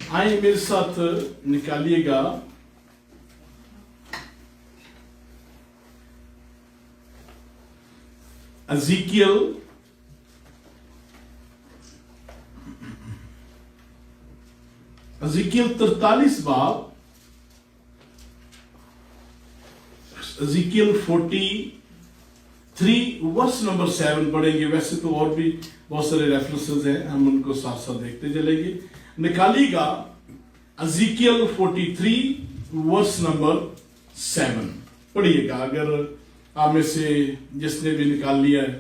आइए मेरे साथ निकालिएगा एजेकियल एजेकियल 43 बाब, एजेकियल 43 वर्स नंबर 7 पढ़ेंगे। वैसे तो और भी बहुत सारे रेफरेंसेस हैं, हम उनको साथ साथ देखते चलेंगे। निकालिएगा एजेकियल 43 वर्स नंबर 7 पढ़िएगा। अगर आप में से जिसने भी निकाल लिया है,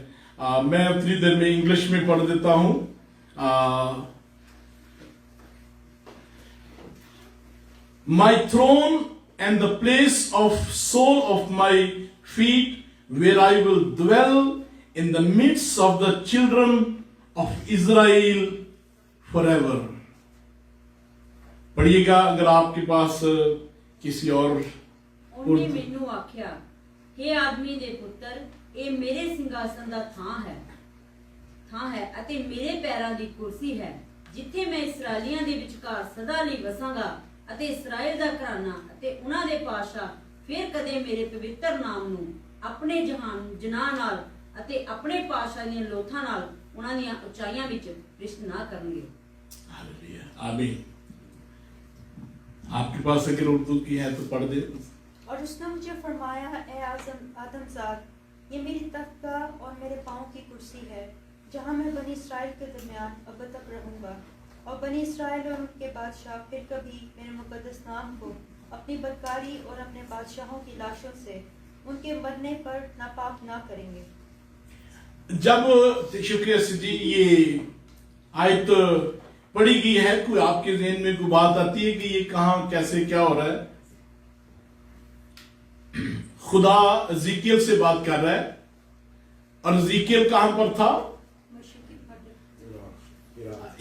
मैं उतनी देर में इंग्लिश में पढ़ देता हूं। My throne and the place of sole of my feet, where I will dwell in the midst of the children of Israel forever. पढ़िएगा अगर आपके पास किसी और। ਉਹਨੇ ਮੈਨੂੰ ਆਖਿਆ, हे ਆਦਮੀ ਦੇ ਪੁੱਤਰ, ਇਹ ਮੇਰੇ ਸਿੰਘਾਸਨ ਦਾ ਥਾਂ ਹੈ ਅਤੇ ਮੇਰੇ ਪੈਰਾਂ ਦੀ ਕੁਰਸੀ ਹੈ, ਜਿੱਥੇ ਮੈਂ ਇਸਰਾਏਲੀਆਂ ਦੇ ਵਿਚਕਾਰ ਸਦਾ ਲਈ ਵਸਾਂਗਾ ਅਤੇ ਇਸਰਾਏਲ ਦਾ ਘਰਾਨਾ ਅਤੇ ਉਹਨਾਂ ਦੇ ਪਾਤਸ਼ਾਹ ਫਿਰ ਕਦੇ ਮੇਰੇ ਪਵਿੱਤਰ ਨਾਮ ਨੂੰ ਆਪਣੇ ਜਨਾਹ ਨਾਲ ਅਤੇ ਆਪਣੇ ਪਾਤਸ਼ਾਹ ਦੀਆਂ ਲੋਥਾਂ ਨਾਲ ਉਹਨਾਂ ਦੀਆਂ ਉਚਾਈਆਂ ਵਿੱਚ ਭ੍ਰਿਸ਼ਟ ਨਾ ਕਰਨਗੇ। आमीन। आपके पास अगर उर्दू की है तो पढ़ दे। और उसने मुझे फरमाया, ए आदमजाद, ये मेरी तख्ता और मेरे पाँव की कुर्सी है, जहाँ मैं बनी इसराइल के दरमियान अब तक रहूँगा, और बनी इसराइल और उनके बादशाह फिर कभी मेरे मुकद्दस नाम को अपनी बदकारी और अपने बादशाहों की लाशों से उनके मरने पर नापाक ना करेंगे। जब शुक्रिया जी ये आयत पढ़ी गई है, कोई आपके ज़हन में कोई बात आती है कि ये कहाँ कैसे क्या हो रहा है? खुदा एजेकियल से बात कर रहा है, और एजेकियल कहां पर था?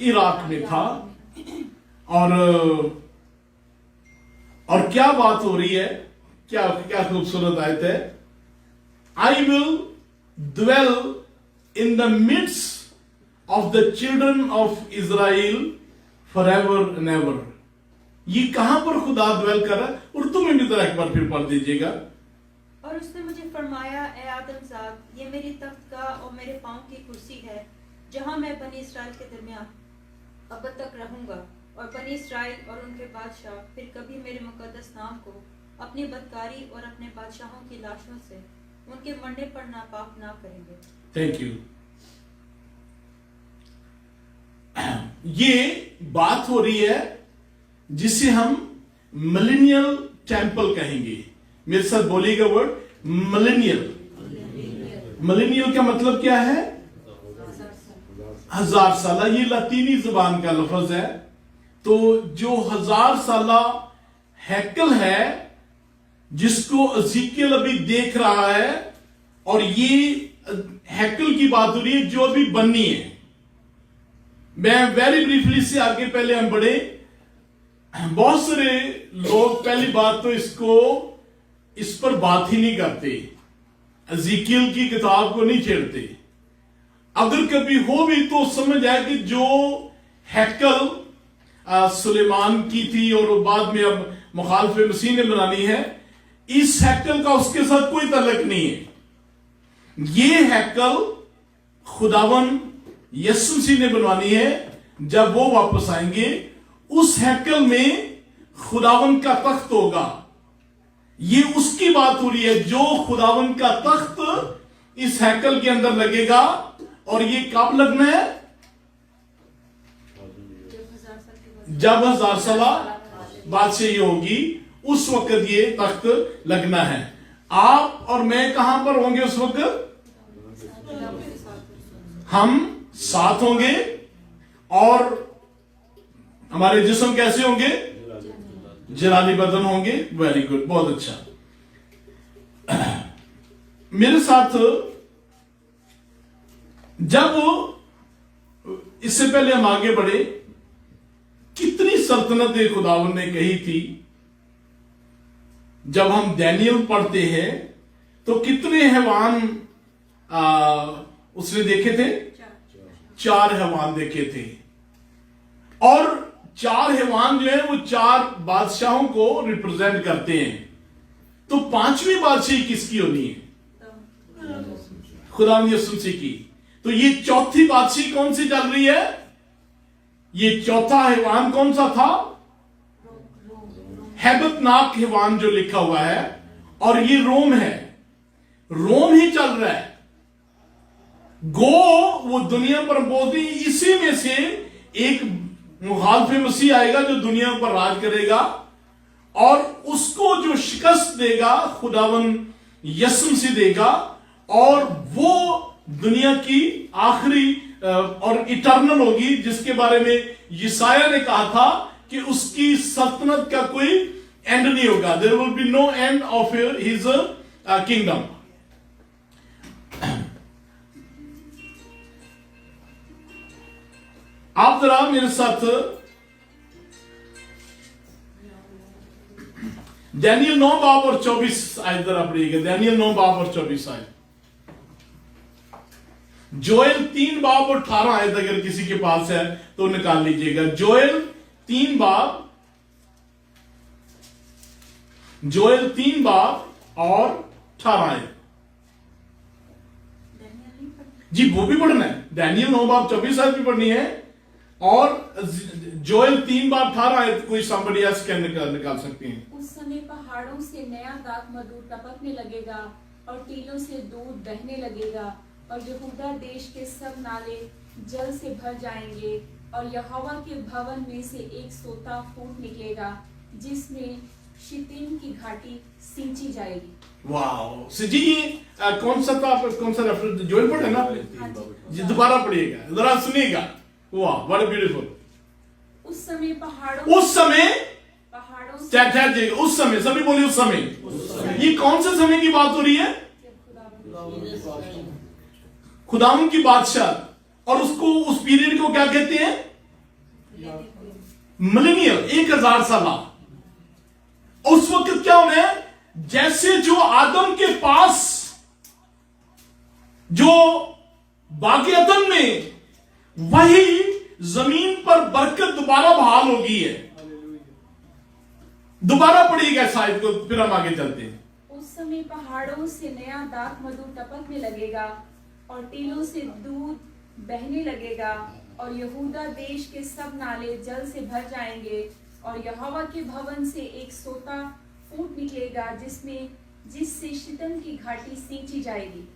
इराक में था। और क्या बात हो रही है? क्या क्या खूबसूरत आयत है। I will dwell in the midst of the children of Israel forever and ever। ये कहां पर खुदा ड्वेल कर रहा है? उर्दू में भी जरा एक बार फिर पढ़ दीजिएगा। और उसने मुझे फरमाया, ए आदमजाद, ये मेरी तख्त का और मेरे पाँव की कुर्सी है, जहाँ मैं बनी इसराइल के दरमियान अब तक रहूँगा, और बनी इसराइल और उनके बादशाह फिर कभी मेरे मुकद्दस नाम को अपनी बदकारी और अपने बादशाहों की लाशों से उनके मरने पर नापाक ना करेंगे। Thank you. ये बात हो रही है जिसे हम मिलेनियल टेंपल कहेंगे। मेरे साथ बोलिएगा वर्ड मिलेनियल। मिलेनियल का मतलब क्या है? 1000 साला। ये लतीनी जुबान का लफ्ज है। तो जो 1000 साला हैकल है, जिसको एजेकियल अभी देख रहा है, और ये हैकल की बात हो रही है जो अभी बननी है। मैं वेरी ब्रीफली से आगे पहले हम बढ़े। बहुत सारे लोग पहली बात तो इस पर बात ही नहीं करते, एजेकियल की किताब को नहीं छेड़ते। अगर कभी हो भी तो समझ आए कि जो हैकल सुलेमान की थी और बाद में अब मुखालिफ मसीह ने बनानी है, इस हैकल का उसके साथ कोई ताल्लुक नहीं है। ये हैकल खुदावन यीशु मसीह ने बनवानी है। जब वो वापस आएंगे, उस हैकल में खुदावन का तख्त होगा। ये उसकी बात हो रही है, जो खुदावन का तख्त इस हैकल के अंदर लगेगा। और ये कब लगना है? जब 1000 साला बादशाही होगी, उस वक्त ये तख्त लगना है। आप और मैं कहां पर होंगे उस वक्त? हम साथ होंगे। और हमारे जिस्म कैसे होंगे? जलाली बदन होंगे। वेरी गुड, बहुत अच्छा। मेरे साथ जब इससे पहले हम आगे बढ़े, कितनी सल्तनतें खुदावन ने कही थी। जब हम डैनियल पढ़ते हैं तो कितने हैवान उसने देखे थे? 4 हैवान देखे थे। और चार हैवान जो है वो चार बादशाहों को रिप्रेजेंट करते हैं। तो पांचवी बादशाही किसकी होनी है? खुदा यीशु मसीह की। तो ये चौथी बादशाही कौन सी चल रही है? ये चौथा हैवान कौन सा था? हैबतनाक हैवान जो लिखा हुआ है, और ये रोम है। रोम ही चल रहा है। गो वो दुनिया पर बोलती, इसी में से एक मुखालिफ मसीह आएगा जो दुनिया पर राज करेगा, और उसको जो शिकस्त देगा खुदावन यीशु मसीह देगा, और वो दुनिया की आखिरी और इटर्नल होगी, जिसके बारे में यशायाह ने कहा था कि उसकी सल्तनत का कोई एंड नहीं होगा। There will be no end of his kingdom. आप जरा मेरे साथ दानियल 9 बाब और 24 आयत जरा पढ़िएगा। दानियल 9 बाब और 24 आयत। जोएल 3 बाब और 18 आयत अगर किसी के पास है तो निकाल लीजिएगा। जोएल 3 बाब और 18 आयत। जी वो भी पढ़ना है। दानियल 9 बाब 24 आयत भी पढ़नी है, और जोएल 3 बाब 18 आयत कोई somebody else can निकाल सकती हैं। उस समय पहाड़ों से नया दाख मधु टपकने लगेगा और टीलों से दूध बहने लगेगा, और यहूदा देश के सब नाले जल से भर जाएंगे, और यहोवा के भवन में से एक सोता फूट निकलेगा जिसमें शित्तीम की घाटी सिंची जाएगी। वाह जी, ये कौन सा था? कौन सा रेफरेंस? जोएल पढ़े ना आपने? जी दोबारा पढ़िएगा, जरा सुनिएगा। वाह व्हाट ब्यूटीफुल। उस समय पहाड़ों से उस समय सभी बोलिए उस समय। ये कौन से समय की बात हो रही है? खुदावन की बादशाह। और उसको उस पीरियड को क्या कहते हैं? मिलेनियल, 1000 साल। उस वक्त क्या होना है? जैसे जो आदम के पास जो बागे अदन में, वही जमीन पर बरकत दोबारा बहाल हो गई है। दोबारा पढ़िएगा शायद को, फिर हम आगे चलते हैं। उस समय पहाड़ों से नया दाख मधु टपकने लगेगा और टीलों से दूध बहने लगेगा, और यहूदा देश के सब नाले जल से भर जाएंगे, और यहोवा के भवन से एक सोता फूट निकलेगा जिससे शित्तीम की घाटी सिंची जाएगी।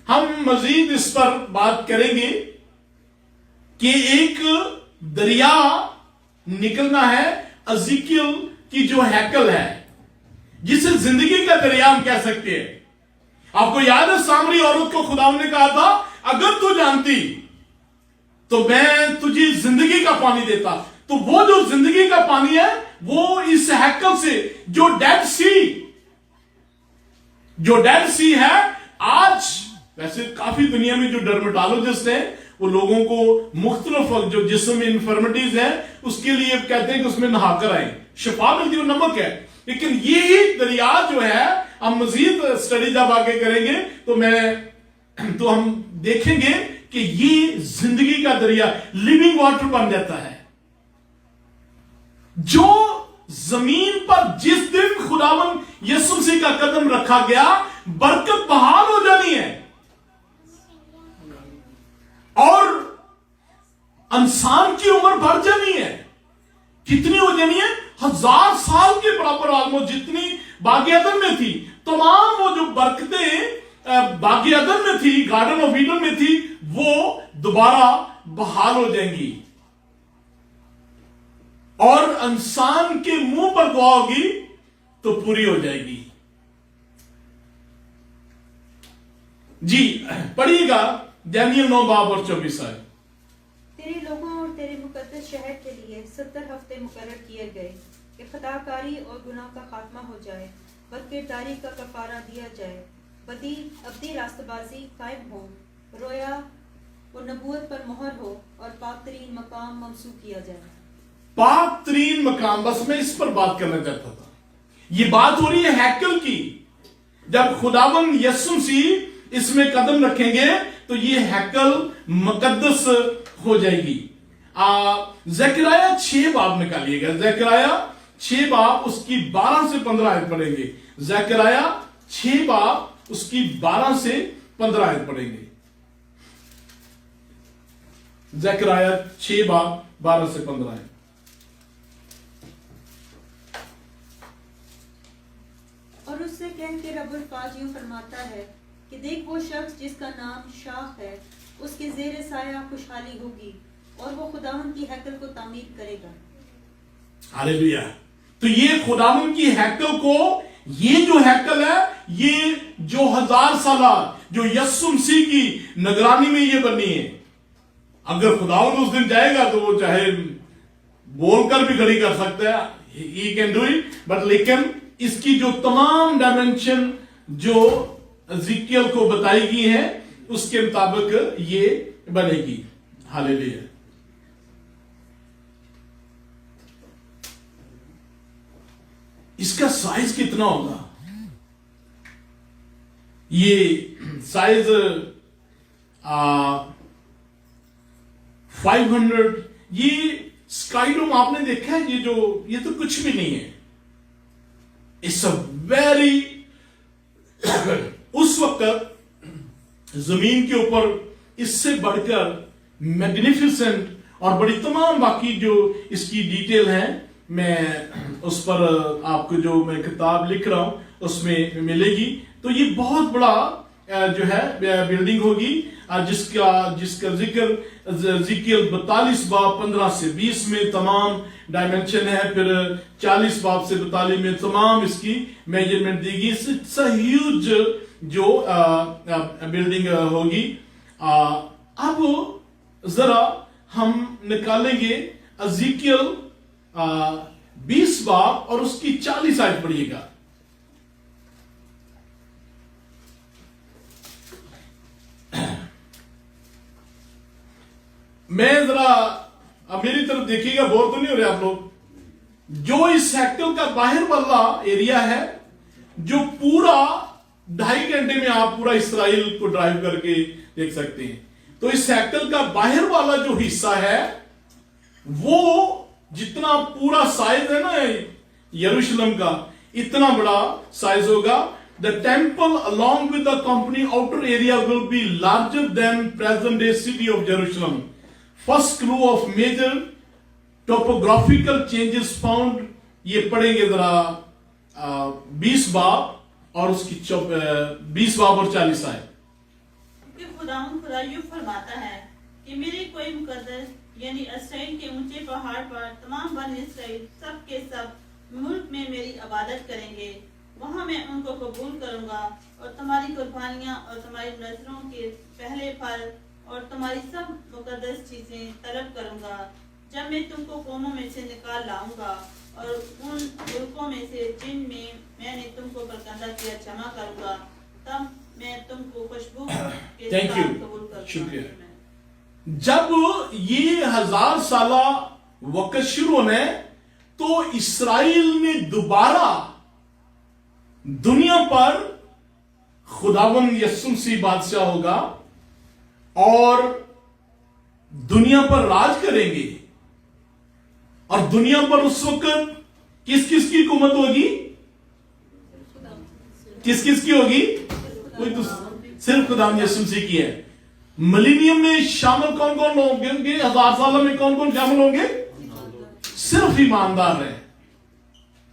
हम मजीद इस पर बात करेंगे कि एक दरिया निकलना है एजेकियल की जो हैकल है, जिसे जिंदगी का दरिया हम कह सकते हैं। आपको याद है सामरी औरत को खुदा ने कहा था, अगर तू जानती तो मैं तुझे जिंदगी का पानी देता। तो वो जो जिंदगी का पानी है वो इस हैकल से, जो डेड सी है, आज वैसे काफी दुनिया में जो डर्मेटोलॉजिस्ट हैं वो लोगों को मुख्तलिफ जो जिस्म में इन्फर्मिटीज है उसके लिए कहते हैं कि उसमें नहाकर आए, शिफा मिलती है, नमक है। लेकिन ये दरिया जो है, हम मजीद स्टडी जब आगे करेंगे तो हम देखेंगे कि ये जिंदगी का दरिया, लिविंग वाटर बन जाता है। जो जमीन पर जिस दिन खुदावन यीशु मसीह का कदम रखा गया, बरकत बहाल हो जानी है, और इंसान की उम्र बढ़ जानी है। कितनी हो जानी है? 1000 साल के बराबर, ऑलमोस्ट जितनी बागे अदन में थी। तमाम वो जो बरकतें बागे अदन में थी, गार्डन ऑफ ईडन में थी, वो दोबारा बहाल हो जाएंगी, और इंसान के मुंह पर दुआ होगी तो पूरी हो जाएगी। जी पढ़िएगा दानियल 9 बाब और 24 आयत। तेरे लोगों और तेरे मुकद्दस शहर के लिए 70 हफ्ते मुकर्रर किए गए कि खताकारी और गुनाह का खात्मा हो जाए, बदकिरदारी का कफारा दिया जाए, अब्दी रास्तबाजी कायम हो, रोया और नबूवत पर मोहर हो, और पाक तरीन मकाम ममसूख किया जाए। पाक तरीन मकाम, बस मैं इस पर बात करना चाहता था। ये बात हो रही है हैकल की। जब खुदावन यीशु मसीह इसमें कदम रखेंगे तो ये हैकल मुकद्दस हो जाएगी। जकरिया 6 बाब निकालिएगा, जकरिया 6 बाब उसकी 12 से 15 आयत पढ़ेंगे, जकरिया 6 बाब उसकी 12 से 15 आयत पढ़ेंगे, जकरिया 6 बाब 12 से 15 आयत। और उससे कह के रब्बुल फाज यूं फरमाता है कि देख वो शख्स जिसका नाम शाह है, उसके ज़ेर साया खुशहाली होगी और वो खुदावंद की हैकल को तामीर करेगा। हालेलुया। तो ये खुदावंद की हैकल को, ये जो हैकल है, ये जो 1000 साला जो यस्सु मसीह की निगरानी में ये बनी है, अगर खुदावंद उस दिन जाएगा तो वो चाहे बोलकर भी खड़ी कर सकता है, he can do it, but लेकिन इसकी जो तमाम डायमेंशन जो एज़ेकियल को बताई गई है उसके मुताबिक ये बनेगी। हालेलुया। इसका साइज कितना होगा? ये साइज 500, ये स्काईडोम आपने देखा है, ये तो कुछ भी नहीं है। इट्स अ वेरी उस वक्त जमीन के ऊपर इससे बढ़कर मैग्निफिसेंट और बड़ी तमाम बाकी जो इसकी डिटेल है, मैं उस पर आपको जो मैं किताब लिख रहा हूं उसमें मिलेगी। तो ये बहुत बड़ा जो है बिल्डिंग होगी, जिसका जिक्र एज़ेकियल 42 बाब 15 से 20 में तमाम डायमेंशन है, फिर 40 बाब से 42 में तमाम इसकी मेजरमेंट देगी। इट्स अ ह्यूज जो बिल्डिंग होगी। अब जरा हम निकालेंगे एज़ेकियल 20 बाब और उसकी 40 आयत पढ़िएगा। मैं जरा, अब मेरी तरफ देखिएगा, बोर तो नहीं हो रहे आप लोग। जो इस सेक्टर का बाहर वाला एरिया है, जो पूरा 2.5 घंटे में आप पूरा इसराइल को ड्राइव करके देख सकते हैं, तो इस सेक्टर का बाहर वाला जो हिस्सा है, वो जितना पूरा साइज है ना यरूशलेम का, इतना बड़ा साइज होगा। The temple along with the company outer area will be larger than present day city of Jerusalem. First clue of major topographical changes found, ये पढ़ेंगे जरा 20 बाब और उसकी 20 बाब और 40 आए। खुदा यूं फरमाता है कि मेरे कोई मुकद्दस यानी इसराइल के ऊंचे पहाड़ पर तमाम बन इसराइल सब के सब मुल्क में मेरी इबादत करेंगे। वहां मैं उनको कबूल करूंगा और तुम्हारी कुर्बानियां और तुम्हारी नजरों के पहले फल और तुम्हारी सब मुकद्दस चीजें तलब करूंगा। जब मैं तुमको कौमों में से निकाल लाऊंगा और उन मुल्कों में से जिनमें मैंने तुमको बरकंदा किया जमा करूंगा, तब मैं तुमको खुशबू के साथ कबूल करूंगा। शुक्रिया। जब ये 1000 साला वक्त शुरू होने, तो इसराइल में दोबारा दुनिया पर खुदावंद यस्सु मसीह बादशाह होगा और दुनिया पर राज करेंगे। और दुनिया पर उस वक्त किस किस की हुकूमत होगी? किस किस की होगी? कोई तो सिर्फ खुदावंद यस्सु मसीह की है। मिलेनियम में शामिल कौन कौन लोग होंगे? 1000 साल में कौन कौन शामिल होंगे? सिर्फ ईमानदार है।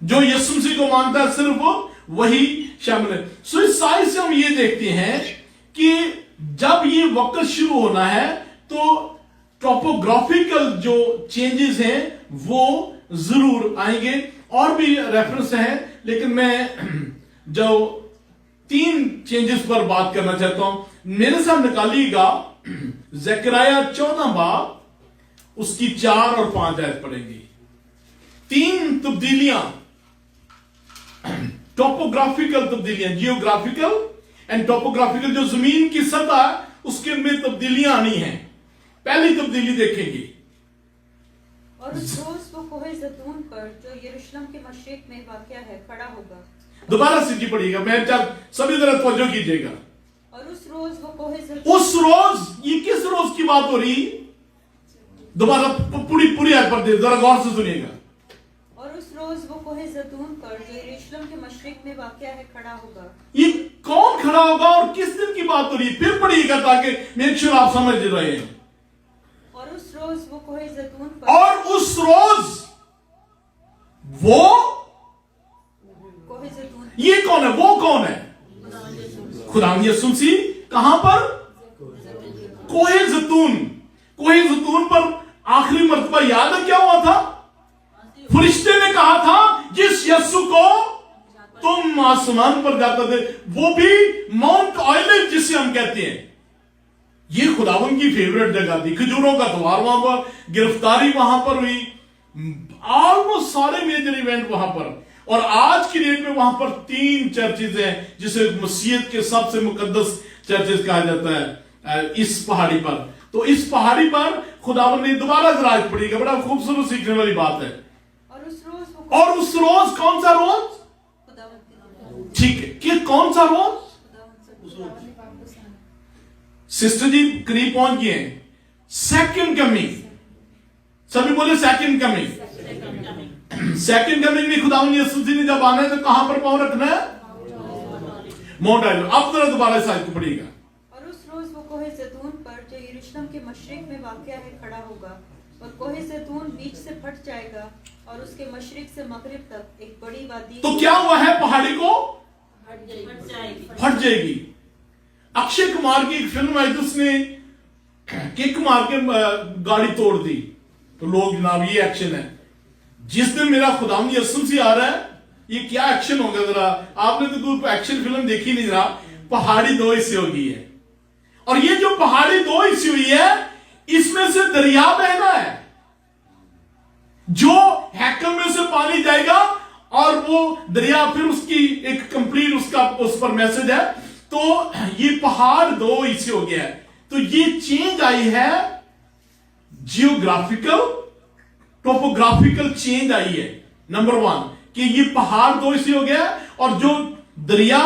जो यस्सु मसीह को मानता है सिर्फ वही शामिल है। सो इस साइज से हम ये देखते हैं कि जब ये वक्त शुरू होना है, तो टॉपोग्राफिकल जो चेंजेस हैं वो जरूर आएंगे। और भी रेफरेंस हैं, लेकिन मैं जो 3 चेंजेस पर बात करना चाहता हूं। मेरे साथ निकालिएगा जकरिया 14 बाब उसकी 4 और 5 आयत पढ़ेंगे। 3 तब्दीलियां, टॉपोग्राफिकल तब्दीलियां, जियोग्राफिकल एंड टॉपोग्राफिकल, जो जमीन की सतह है उसके में तब्दीलियां आनी है। पहली तब्दीली देखेंगे। और उस रोज वो कोहे ज़ैतून पर जो यरूशलेम के मशरिक में वाक़या है खड़ा होगा। दोबारा सीधी पढ़िएगा, मैं जब सभी तरह तवज्जो कीजिएगा। और उस रोज वो कोहे ज़ैतून, उस रोज, ये किस रोज की बात हो रही? दोबारा पूरी आयत पढ़ते हैं, जरा गौर से सुनिएगा। और उस रोज वो कोहे ज़ैतून पर जो यरूशलेम के मशरिक में वाक़या है खड़ा होगा। ये कौन खड़ा होगा और किस दिन की बात हो रही है, फिर पढ़िएगा ताकि मेक श्योर आप समझ रहे हैं। और उस रोज वो कोहे ज़ैतून पर और उस रोज वो, कोहे ज़ैतून ये कौन है, वो कौन है? खुदावंद यीशु मसीह। कहां पर? कोहे ज़ैतून। कोहे ज़ैतून पर आखिरी मर्तबा याद है क्या हुआ था? फरिश्ते ने कहा था जिस यीशु को तुम आसमान पर जाते थे, वो भी माउंट ऑलिव जिसे हम कहते हैं, ये खुदावंद की फेवरेट जगह थी। खजूरों का द्वार वहां पर, गिरफ्तारी वहां पर हुई, ऑलमोस्ट सारे मेजर इवेंट वहां पर। और आज की डेट में वहां पर 3 चर्चेज हैं जिसे मसीहत के सबसे मुकद्दस चर्चेज कहा जाता है इस पहाड़ी पर। तो इस पहाड़ी पर खुदावंद ने दोबारा जराज पड़ेगा, बड़ा खूबसूरत सीखने वाली बात है। और उस रोज, कौन सा रोज? ठीक है, कि कौन सा रोज? सिस्टर जी करीब पहुंच गए हैं। सेकंड कमिंग, सभी बोले सेकंड कमिंग। सेकंड कमिंग में खुदावंद यीशु मसीह ने जब आना है तो कहां पर पांव रखना है? Mount olive. अब जरा दोबारा इस आयत को पढ़िएगा। और उस रोज वो कोहे ज़ैतून पर जो यरूशलेम के मशरिक में वाक़या है खड़ा होगा, और कोहे ज़ैतून बीच से फट जाएगा और उसके मशरिक से मगरिब तक एक बड़ी वादी। तो क्या हुआ है? पहाड़ी को हट जाएगी। फट जाएगी। अक्षय कुमार की एक फिल्म आई, उसने किक मार के गाड़ी तोड़ दी, तो लोग जनाब ये एक्शन है। जिस दिन मेरा खुदावंद यीशु मसीह आ रहा है, ये क्या एक्शन होगा? जरा आपने तो कोई एक्शन फिल्म देखी नहीं, जरा पहाड़ी 2 हिस्से हो गई है, और ये जो पहाड़ी 2 हिस्से हुई है, इसमें से दरिया बहना है, जो हैकल में से पानी जाएगा और वो दरिया फिर उसकी एक कंप्लीट उसका उस पर मैसेज है। तो ये पहाड़ 2 हिस्से हो गया है। तो ये चेंज आई है, जियोग्राफिकल टोपोग्राफिकल चेंज आई है। नंबर 1 कि ये पहाड़ 2 हिस्से हो गया है, और जो दरिया,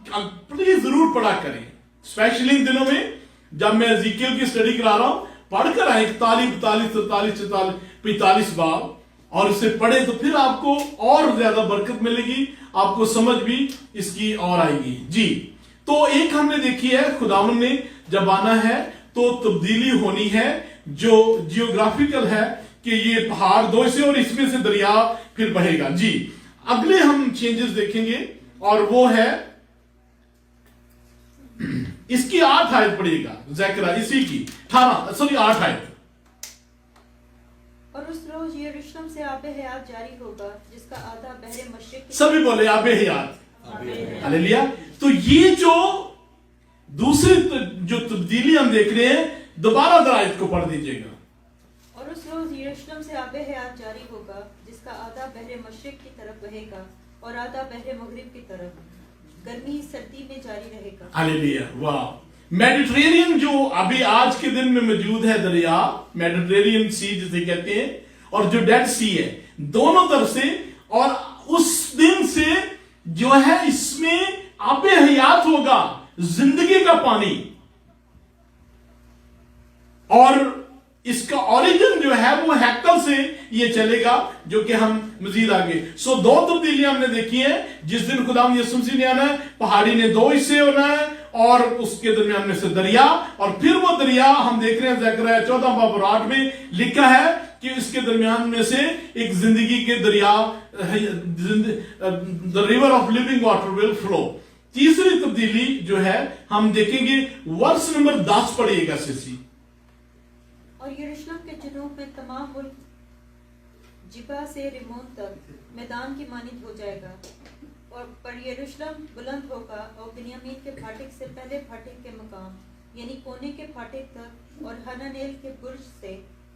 प्लीज जरूर पढ़ा करें, स्पेशली इन दिनों में जब मैं एज़ेकियल की स्टडी करा रहा हूं, पढ़कर आए 41, 43, 44, 45 बाब, और इसे पढ़े तो फिर आपको और ज्यादा बरकत मिलेगी, आपको समझ भी इसकी और आएगी। जी, तो एक हमने देखी है, खुदावंद ने जब आना है तो तब्दीली होनी है जो जियोग्राफिकल है, कि ये पहाड़ 2 से और इसमें से दरिया फिर बहेगा। जी, अगले हम चेंजेस देखेंगे, और वो है इसकी 8 आयत पढ़िएगा, ज़करिया इसी की 8 आयत। और उस रोज यरूशलेम से आबे हयात जारी होगा, जिसका आधा बहरे मशरिक की सभी बोले आबे हयात, हालेलुया। तो ये जो दूसरी जो तब्दीली हम देख रहे हैं, दोबारा जरा आयत को पढ़ दीजिएगा। और उस रोज यरूशलेम से आबे हयात जारी होगा, जिसका आधा बहरे मशरिक की तरफ बहेगा और आधा बहरे मगरिब की तरफ। गर्मी सर्दी में जारी रहेगा। हालेलुया, वाह। मेडिटेरेनियन जो अभी आज के दिन में मौजूद है दरिया, मेडिटेरेनियन सी जिसे कहते हैं, और जो डेड सी है, दोनों तरफ से, और उस दिन से जो है इसमें आबे हयात होगा, जिंदगी का पानी। और इसका ओरिजिन जो है वो हैकल से ये चलेगा, जो कि हम मजीद आगे। सो 2 तब्दीलियां हमने देखी हैं। जिस दिन खुदावंद यीशु मसीह ने आना है, पहाड़ी ने 2 हिस्से होना है, और उसके दरमियान में से दरिया, और फिर वो दरिया हम देख रहे हैं ज़करिया 14 बाब 8 में लिखा है कि इसके दरमियान में से एक जिंदगी के दरिया, the river of living water will flow. तीसरी तब्दीली जो है हम देखेंगे, वर्ष नंबर 10 पढ़िएगा सिसी। और यरूशलेम के जनूब में तमाम मुल्क जिबा से रिमोन तक मैदान की मानिंद हो जाएगा, और पर यरूशलेम बुलंद होगा और बिन्यामीन के फाटक से पहले फाटक के मकाम यानी कोने के फाटक तक और हनानेल के बुर्ज से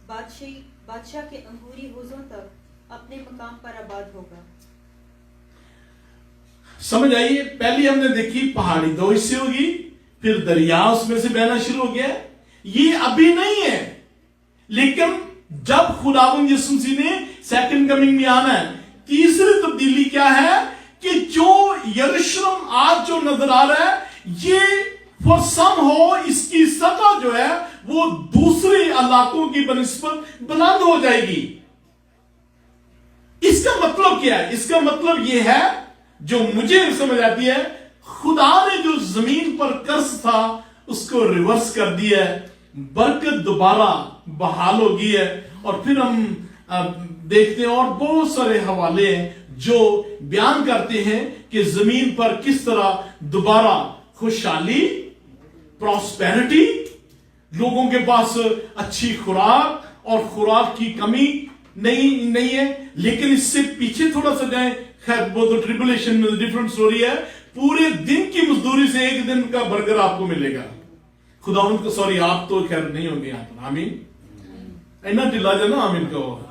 बादशाह के अंगूरी होजों तक अपने मकाम पर आबाद होगा। समझ आइए, पहली हमने देखी पहाड़ी 2 हिस्से होगी, फिर दरिया उसमें से बहना शुरू हो गया। ये अभी नहीं है, लेकिन जब खुदावंद यीशु मसीह ने सेकंड कमिंग में आना है, तीसरी तब्दीली क्या है कि जो यरूशलेम आज जो नजर आ रहा है, ये for somehow इसकी सतह जो है वो दूसरे इलाकों की बनिस्बत बुलंद हो जाएगी। इसका मतलब क्या है? इसका मतलब यह है, जो मुझे समझ आती है, खुदा ने जो जमीन पर कर्ज था उसको रिवर्स कर दिया है, बरकत दोबारा बहाल हो गई है। और फिर हम देखते हैं और बहुत सारे हवाले हैं जो बयान करते हैं कि जमीन पर किस तरह दोबारा खुशहाली, प्रॉस्पेरिटी, लोगों के पास अच्छी खुराक और खुराक की कमी नहीं है। लेकिन इससे पीछे थोड़ा सा जाए, खैर वो तो ट्रिबुलेशन में डिफरेंट स्टोरी है। पूरे दिन की मजदूरी से एक दिन का बर्गर आपको मिलेगा। खुदावंद को सॉरी, आप तो खैर नहीं होंगे यहाँ पर। आमीन, इतना ढिला जाना आमीन कहो।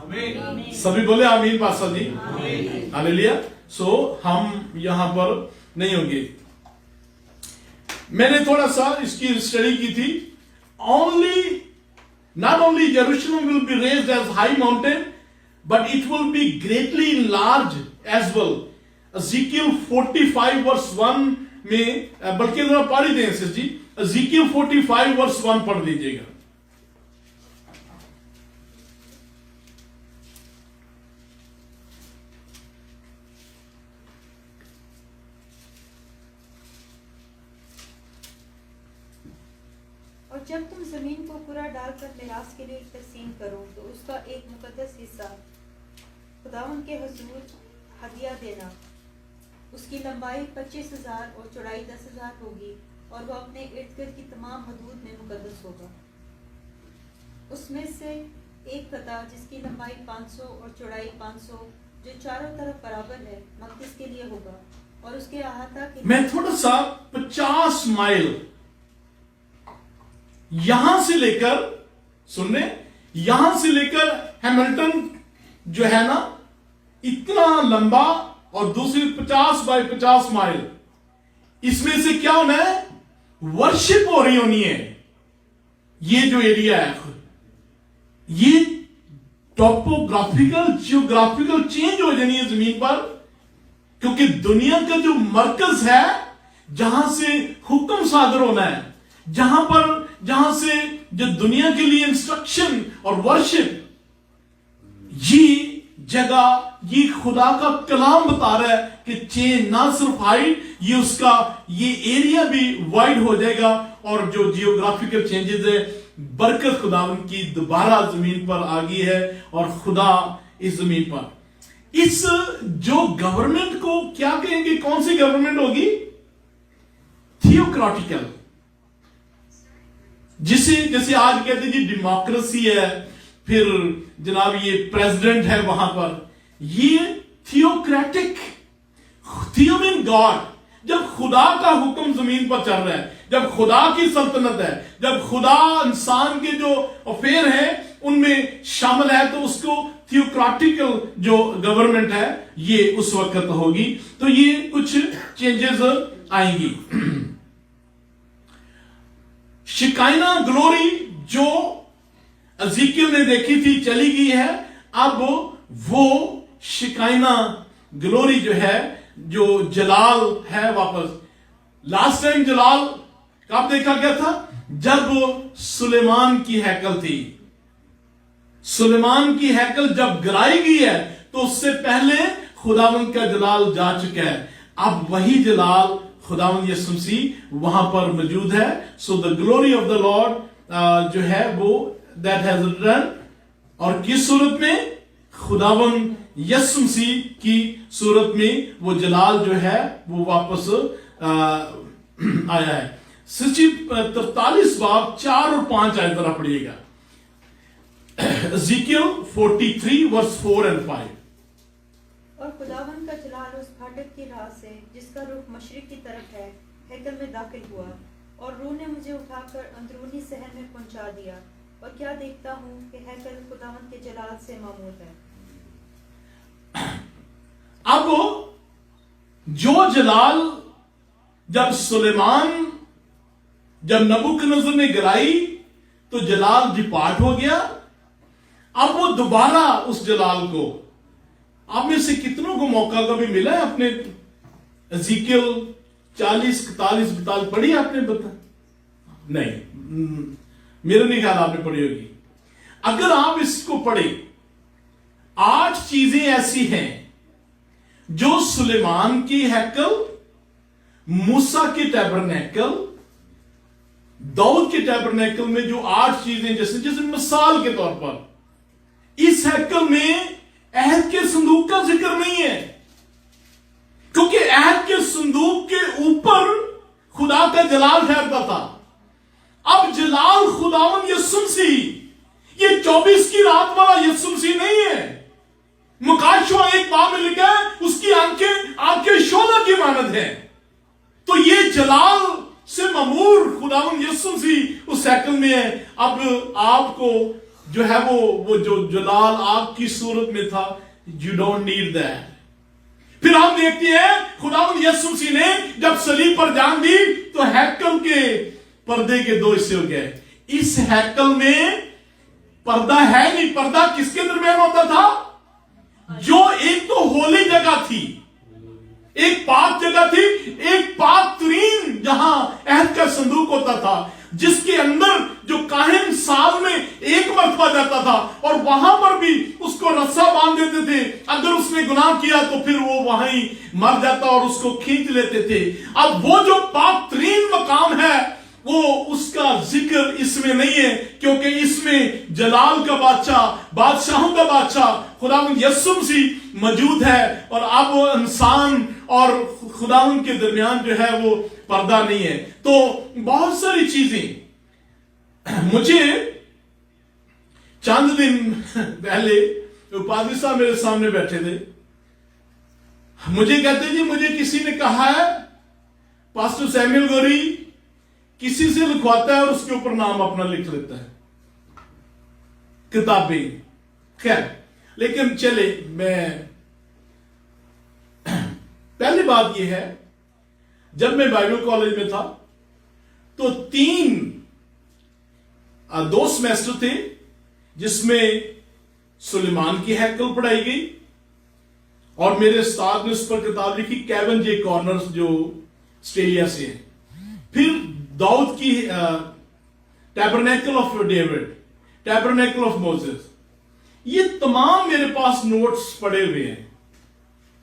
सभी बोले आमीन पासा जी, हालेलुया। सो हम यहां पर नहीं होंगे। मैंने थोड़ा सा इसकी स्टडी की थी। not only Jerusalem will be raised as high mountain, but it will be greatly enlarged as well. Ezekiel 45 verse 1 में, बल्कि जरा पढ़ ही दें जी, Ezekiel 45 verse 1 पढ़ लीजिएगा। और जब तुम जमीन को पूरा डालकर मिरास के लिए तकसीम करो तो उसका एक मुकद्दस हिस्सा खुदावन के हुजूर हदिया देना। उसकी लंबाई 25,000 और चौड़ाई 10,000 होगी और वह अपने इर्द गिर्द की तमाम हदूद में मुकद्दस होगा। उसमें से एक कता जिसकी लंबाई 500 और चौड़ाई 500 जो चारों तरफ बराबर है मकदस के लिए होगा और उसके अहाता के मैं थोड़ा सा 50 माइल यहां से लेकर, सुनने, यहां से लेकर हैमिल्टन जो है ना, इतना लंबा, और दूसरी 50 बाय 50 माइल, इसमें से क्या होना है? वर्शिप हो रही होनी है। ये जो एरिया है, ये टॉपोग्राफिकल जियोग्राफिकल चेंज हो जानी है जमीन पर, क्योंकि दुनिया का जो मरकज है जहां से हुक्म सादर होना है, जहां से जो दुनिया के लिए इंस्ट्रक्शन और वर्शिप, ये जगह, ये खुदा का कलाम बता रहा है कि चेंज ना सिर्फ हाइट, ये एरिया भी वाइड हो जाएगा। और जो जियोग्राफिकल चेंजेस है, बरकत खुदावन की दोबारा जमीन पर आ गई है और खुदा इस जमीन पर, इस जो गवर्नमेंट को क्या कहेंगे, कौन सी गवर्नमेंट होगी? थियोक्रेटिकल, जैसे आज कहते जी डेमोक्रेसी है, फिर जनाब ये प्रेसिडेंट है वहां पर, ये थियोक्रेटिक, थियो मीन गॉड। जब खुदा का हुक्म जमीन पर चल रहा है, जब खुदा की सल्तनत है, जब खुदा इंसान के जो अफेयर है उनमें शामिल है, तो उसको थियोक्रेटिकल जो गवर्नमेंट है ये उस वक्त होगी। तो ये कुछ चेंजेस आएंगी। शिकायना ग्लोरी जो एज़ेकियल ने देखी थी चली गई है। अब वो शिकायना ग्लोरी जो है, जो जलाल है, वापस। लास्ट टाइम जलाल कब देखा गया था? जब सुलेमान की हैकल थी। सुलेमान की हैकल जब गिराई गई है तो उससे पहले खुदावंद का जलाल जा चुका है। अब वही जलाल खुदावंद यीशु मसीह वहां पर मौजूद है। So the glory of the Lord जो है वो दैट हैज रिटर्न, और किस सूरत में? खुदावंद यीशु मसीह की सूरत में वो जलाल जो है वो वापस आया है। सच्ची 43 बाब 4 और 5 आयत जरा पढ़िएगा। एज़ेकियल 43 वर्स 4 and 5। और खुदावन का जलाल उस फाटक की राह से जिसका रुख मशरिक की तरफ है हैकल में दाखिल हुआ, और रूह ने मुझे उठाकर अंदरूनी सहन में पहुंचा दिया, और क्या देखता हूं कि हैकल खुदावन के जलाल से मामूर है। अब जो जलाल जब सुलेमान, जब नबूकदनेस्सर ने गिराई तो जलाल डिपार्ट हो गया। अब वो दोबारा उस जलाल को, आप में से कितनों को मौका कभी मिला है अपने एज़ेकियल 40, 41, 42 पढ़ी आपने? बता नहीं, मेरे नहीं ख्याल आपने पढ़ी होगी। अगर आप इसको पढ़े, 8 चीजें ऐसी हैं जो सुलेमान की हैकल, मूसा के टैबरनेकल, दाऊद के टैबरनेकल में जो 8 चीजें, जैसे मिसाल के तौर पर इस हैकल में अहद के संदूक का जिक्र नहीं है, क्योंकि अहद के संदूक के ऊपर खुदा का जलाल ठहरता था। अब जलाल खुदावन यीशु मसीह, ये 24 की रात वाला यीशु मसीह नहीं है। मुकाशवा 1 में लिखा है उसकी आंखें शोला की मानद है। तो ये जलाल से ममूर खुदावन यीशु मसीह उस हैकल में है। अब आपको जो है वो जो जलाल आग की सूरत में था, यू डोंट नीड दैट। फिर हम देखते हैं खुदावन यीशु मसीह ने जब सलीब पर जान दी तो हैकल के पर्दे के 2 हिस्से हो गए। इस हैकल में पर्दा है नहीं। पर्दा किसके दरमियान होता था? जो एक तो होली जगह थी, एक पाक जगह थी, एक पाक तरीन जहां अहद का संदूक होता था, जिसके अंदर जो काहिन साल में 1 मरतबा जाता था और वहां पर भी उसको रस्सा बांध देते थे। अगर उसने गुनाह किया तो फिर वो वहां ही मर जाता और उसको खींच लेते थे। अब वो जो पाक तरीन मकाम है वो उसका जिक्र इसमें नहीं है, क्योंकि इसमें जलाल का बादशाह, बादशाहों का बादशाह खुदावंद यीशु मसीह मौजूद है। और अब वो इंसान और खुदावंद के दरमियान जो है वो पर्दा नहीं है। तो बहुत सारी चीजें, मुझे चंद दिन पहले उपाध्याय साहब मेरे सामने बैठे थे, मुझे कहते जी मुझे किसी ने कहा है पास्टर सैमुअल गौरी किसी से लिखवाता है और उसके ऊपर नाम अपना लिख लेता है किताबें। खैर, लेकिन चले, मैं पहली बात यह है, जब मैं बाइबल कॉलेज में था तो 2 सेमेस्टर थे जिसमें सुलेमान की हैकल पढ़ाई गई और मेरे उस्ताद ने उस पर किताब लिखी, केविन जे कॉर्नर्स, जो ऑस्ट्रेलिया से है। फिर दाऊद की tabernacle of David, tabernacle of Moses, ये तमाम मेरे पास नोट्स पड़े हुए हैं।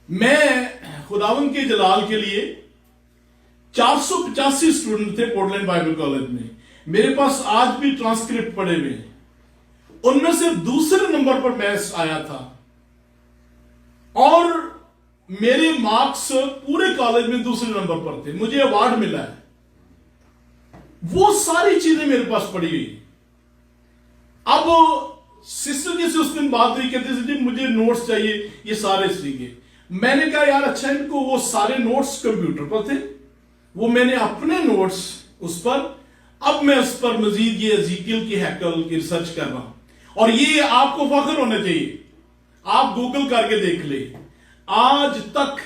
मैं खुदावंद के जलाल के लिए 485 स्टूडेंट थे पोर्टलैंड बाइबल कॉलेज में, मेरे पास आज भी ट्रांसक्रिप्ट पड़े हुए हैं। उनमें से दूसरे नंबर पर मैं आया था और मेरे मार्क्स पूरे कॉलेज में दूसरे नंबर पर थे, मुझे अवार्ड मिला है। वो सारी चीजें मेरे पास पड़ी हुई। अब सिस्टर जी से उस दिन बात हुई, कहते थे जी मुझे नोट्स चाहिए, ये सारे सीखे। मैंने कहा यार अच्छा, इनको वो सारे नोट्स कंप्यूटर पर थे, वो मैंने अपने नोट्स उस पर, अब मैं उस पर मजीद ये एज़ेकियल की हैकल की रिसर्च कर रहा हूं। और ये आपको फख्र होना चाहिए, आप गूगल करके देख ले, आज तक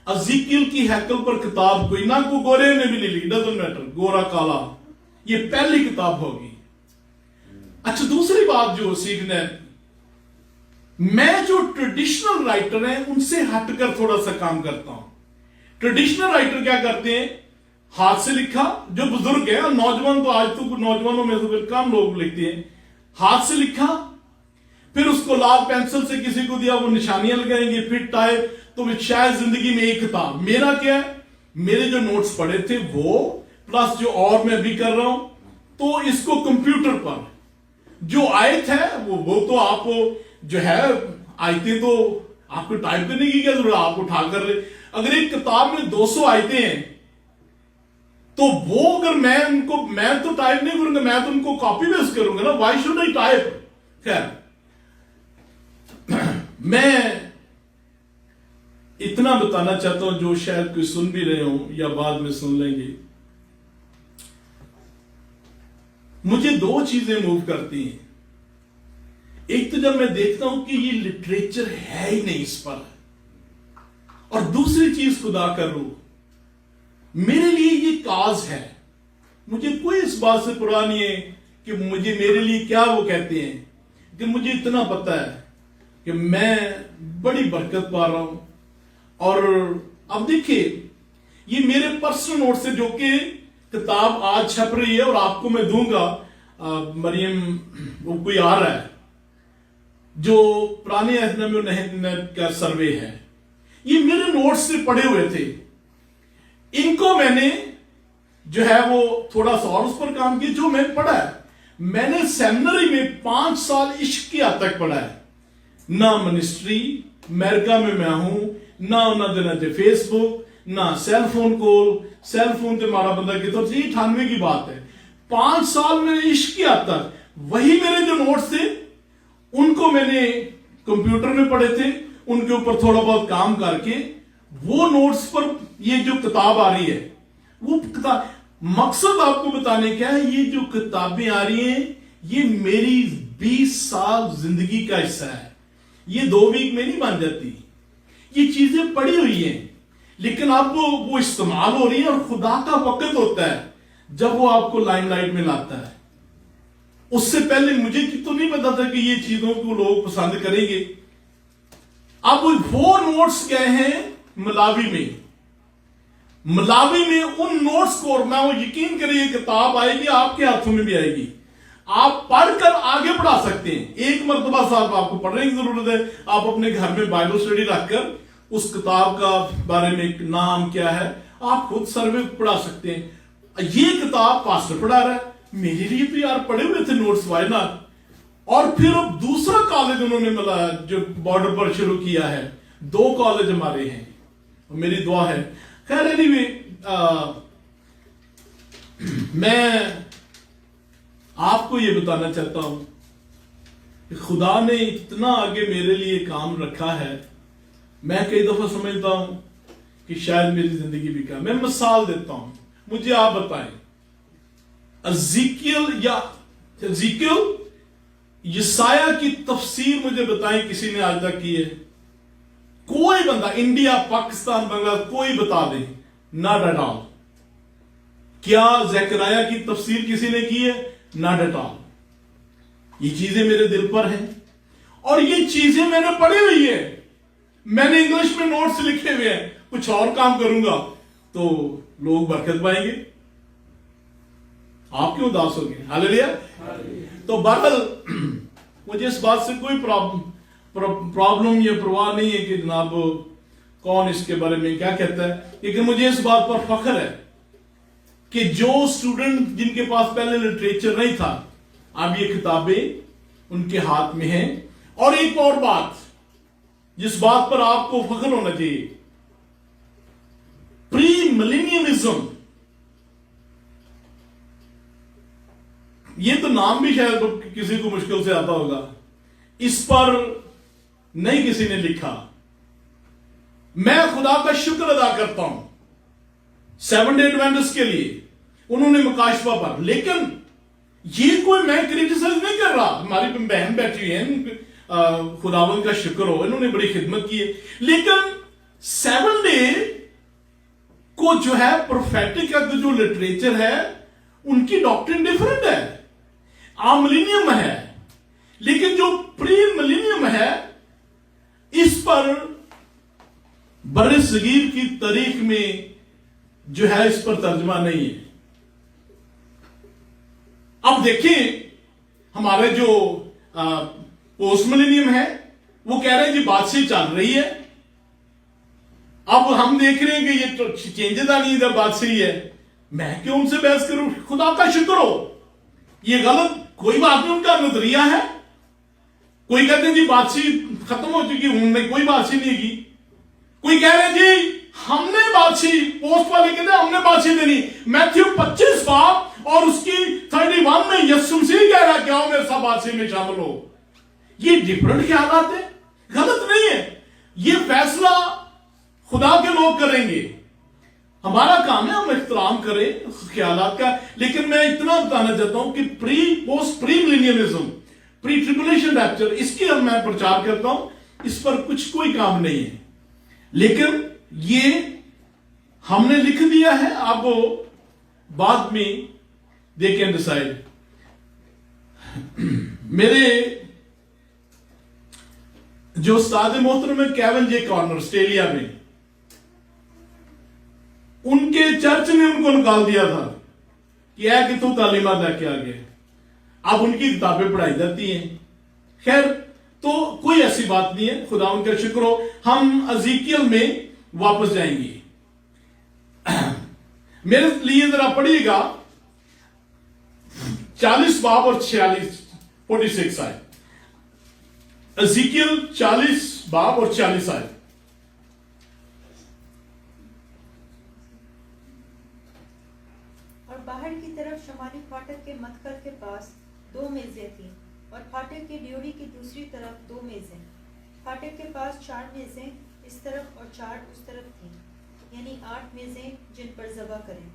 एज़ेकियल की हैकल पर किताब कोई ना, को गोरे ने भी नहीं लिखी, डजंट मैटर, गोरा काला, ये पहली किताब होगी। अच्छा, दूसरी बात जो सीखना है, मैं जो ट्रेडिशनल राइटर हैं उनसे हटकर थोड़ा सा काम करता हूं। ट्रेडिशनल राइटर क्या करते हैं, हाथ से लिखा, जो बुजुर्ग है, नौजवान तो आज तो नौजवानों में से फिर कम लोग लिखते हैं, हाथ से लिखा, फिर उसको लाल पेंसिल से किसी को दिया, वो निशानियां लगाएंगे, फिर टाइप, तो शायद जिंदगी में एक किताब। मेरा क्या है, मेरे जो नोट्स पढ़े थे वो प्लस जो और मैं भी कर रहा हूं, तो इसको कंप्यूटर पर जो आयत है वो तो आपको जो है आयतें तो आपको टाइप करने की क्या जरूरत, आप उठा कर ले। अगर एक किताब में 200 आयतें हैं तो वो अगर मैं तो टाइप नहीं करूंगा, मैं तो उनको कॉपी पेस्ट करूंगा ना, व्हाई शुड आई टाइप। खैर, मैं इतना बताना चाहता हूं जो शायद कोई सुन भी रहे हो या बाद में सुन लेंगे। मुझे 2 चीजें मूव करती हैं। एक तो जब मैं देखता हूं कि ये लिटरेचर है ही नहीं इस पर, और दूसरी चीज खुदा कर रू, मेरे लिए ये काज है। मुझे कोई इस बात से परवाह नहीं है कि मुझे मेरे लिए क्या वो कहते हैं, कि मुझे इतना पता है कि मैं बड़ी बरकत पा रहा हूं। और अब देखिए, ये मेरे पर्सनल नोट से जो कि किताब आज छप रही है और आपको मैं दूंगा। मरियम, वो कोई आ रहा है जो पुराने अहदनामे और नए का सर्वे है, ये मेरे नोट्स से पढ़े हुए थे। इनको मैंने जो है वो थोड़ा सा और उस पर काम किया। जो मैंने पढ़ा है, मैंने सेमिनरी में 5 साल इश्किया तक पढ़ा है। ना मिनिस्ट्री, अमेरिका में मैं हूं, ना उन्होंने दे फेसबुक, ना cell phone call, cell phone से मारा बंदा की तरफ से 98 की बात है। 5 साल मैंने इश्किया तक वही मेरे जो नोट्स थे उनको मैंने कंप्यूटर में पढ़े थे, उनके ऊपर थोड़ा बहुत काम करके वो नोट्स पर ये जो किताब आ रही है, वो किताब, मकसद आपको बताने का है, ये जो किताबें आ रही हैं ये मेरी 20 साल जिंदगी का हिस्सा है। ये 2 वीक में नहीं बन जाती, ये चीजें पड़ी हुई हैं, लेकिन अब वो इस्तेमाल हो रही है। और खुदा का वक्त होता है जब वो आपको लाइमलाइट में लाता है। उससे पहले मुझे तो नहीं पता था कि ये चीजों को लोग पसंद करेंगे। अब वो नोट्स गए हैं मलावी में। मलावी में उन नोट्स को, मैं वो यकीन करिए किताब आएगी, आपके हाथों में भी आएगी, आप पढ़कर आगे बढ़ा सकते हैं। एक मरतबा साहब आपको पढ़ने की जरूरत है, आप अपने घर में बाइबल स्टडी रखकर उस किताब का बारे में नाम क्या है आप खुद सर्वे पढ़ा सकते हैं। ये किताब पास्टर पढ़ा रहा है, मेरे लिए तो यार पढ़े हुए थे नोट्स, वाई नॉट। और फिर अब दूसरा कॉलेज उन्होंने मिला जो बॉर्डर पर शुरू किया है। 2 कॉलेज हमारे हैं, मेरी दुआ है। खैर एनीवे, मैं आपको ये बताना चाहता हूं कि खुदा ने इतना आगे मेरे लिए काम रखा है। मैं कई दफा समझता हूं कि शायद मेरी जिंदगी भी क्या। मैं मिसाल देता हूं, मुझे आप बताएं, एज़ेकियल यसाया की तफसीर मुझे बताएं किसी ने आज तक की है? कोई बंदा, इंडिया, पाकिस्तान, बांग्लादेश, कोई बता दे, नॉट एट ऑल। क्या ज़करिया की तफसीर किसी ने की है? Not at all. ये चीजें मेरे दिल पर हैं और ये चीजें मैंने पढ़ी हुई है। मैंने इंग्लिश में नोट्स लिखे हुए हैं। कुछ और काम करूंगा तो लोग बरकत पाएंगे, आप क्यों उदास हो गए? हालेलुया। तो बहरहाल मुझे इस बात से कोई प्रॉब्लम या परवाह नहीं है कि जनाब कौन इसके बारे में क्या कहता है, लेकिन मुझे इस बात पर फख्र है कि जो स्टूडेंट जिनके पास पहले लिटरेचर नहीं था, अब ये किताबें उनके हाथ में हैं। और एक और बात जिस बात पर आपको फख्र होना चाहिए, प्री मिलेनियलिज्म, ये तो नाम भी शायद किसी को मुश्किल से आता होगा, इस पर नहीं किसी ने लिखा। मैं खुदा का शुक्र अदा करता हूं 7 डे एडवेंटिस्ट के लिए, उन्होंने मुकाशफा पर, लेकिन ये कोई मैं क्रिटिसाइज नहीं कर रहा। हमारी बहन बैठी हुई है, खुदावन का शुक्र हो, इन्होंने बड़ी खिदमत की है, लेकिन 7 डे को जो है प्रोफेटिक का जो लिटरेचर है उनकी डॉक्ट्रिन डिफरेंट है, मिलेनियम है, लेकिन जो प्री मिलेनियम है इस पर बड़े सगीर की तारीख में जो है इस पर तर्जमा नहीं है। अब देखिए हमारे जो पोस्ट मिलेनियम है वो कह रहे हैं जी बादशाही चल रही है। अब हम देख रहे हैं कि ये तो चेंजेस आ नहीं, इधर बादशाही है, मैं क्यों उनसे बहस करूं? खुदा का शुक्र हो, ये गलत कोई बात नहीं, उनका नजरिया है। कोई कहते हैं जी बादशाही खत्म हो चुकी, उन्होंने कोई बादशाही नहीं की। कोई कह रहे हैं जी हमने बादशाही, पोस्ट वाले कहते हैं हमने बादशाही देनी। मैथ्यू 25 बाब और उसकी 31 में यीशु मसीह कह रहा है कि आओ मेरे साथ बादशाही में शामिल हो। ये डिफरेंट ख्यालात है, गलत नहीं है, ये फैसला खुदा के लोग करेंगे, हमारा काम है हम इख्तिराम करें ख्यालात का। लेकिन मैं इतना बताना चाहता हूं कि प्री मिलेनियलिज्म, प्री ट्रिबुलेशन रैप्चर, इसकी अब मैं प्रचार करता हूं, इस पर कुछ कोई काम नहीं है, लेकिन ये हमने लिख दिया है, आप बाद में दे कैन डिसाइड। मेरे जो उस्ताद मोहतरम है केविन जे कॉर्नर ऑस्ट्रेलिया में, उनके चर्च ने उनको निकाल दिया था कि है कि तू तालीमात लेके आ गया, अब उनकी किताबें पढ़ाई जाती हैं। खैर, तो कोई ऐसी बात नहीं है, खुदा उनका शुक्र हो। हम अजीकियल में वापस जाएंगे। मेरे लिए जरा पढ़िएगा 40 बाब और 46 46 आए। अजीकियल 40 बाब और 40 आए। और बाहर की तरफ शमाली फाटक के मदखल के पास 2 मेजें थीं और फाटक की ड्योढ़ी की दूसरी तरफ 2 मेजें। फाटक के पास 4 मेजें इस तरफ और 4 उस तरफ थीं, यानी 8 मेजें जिन पर ज़बह करें।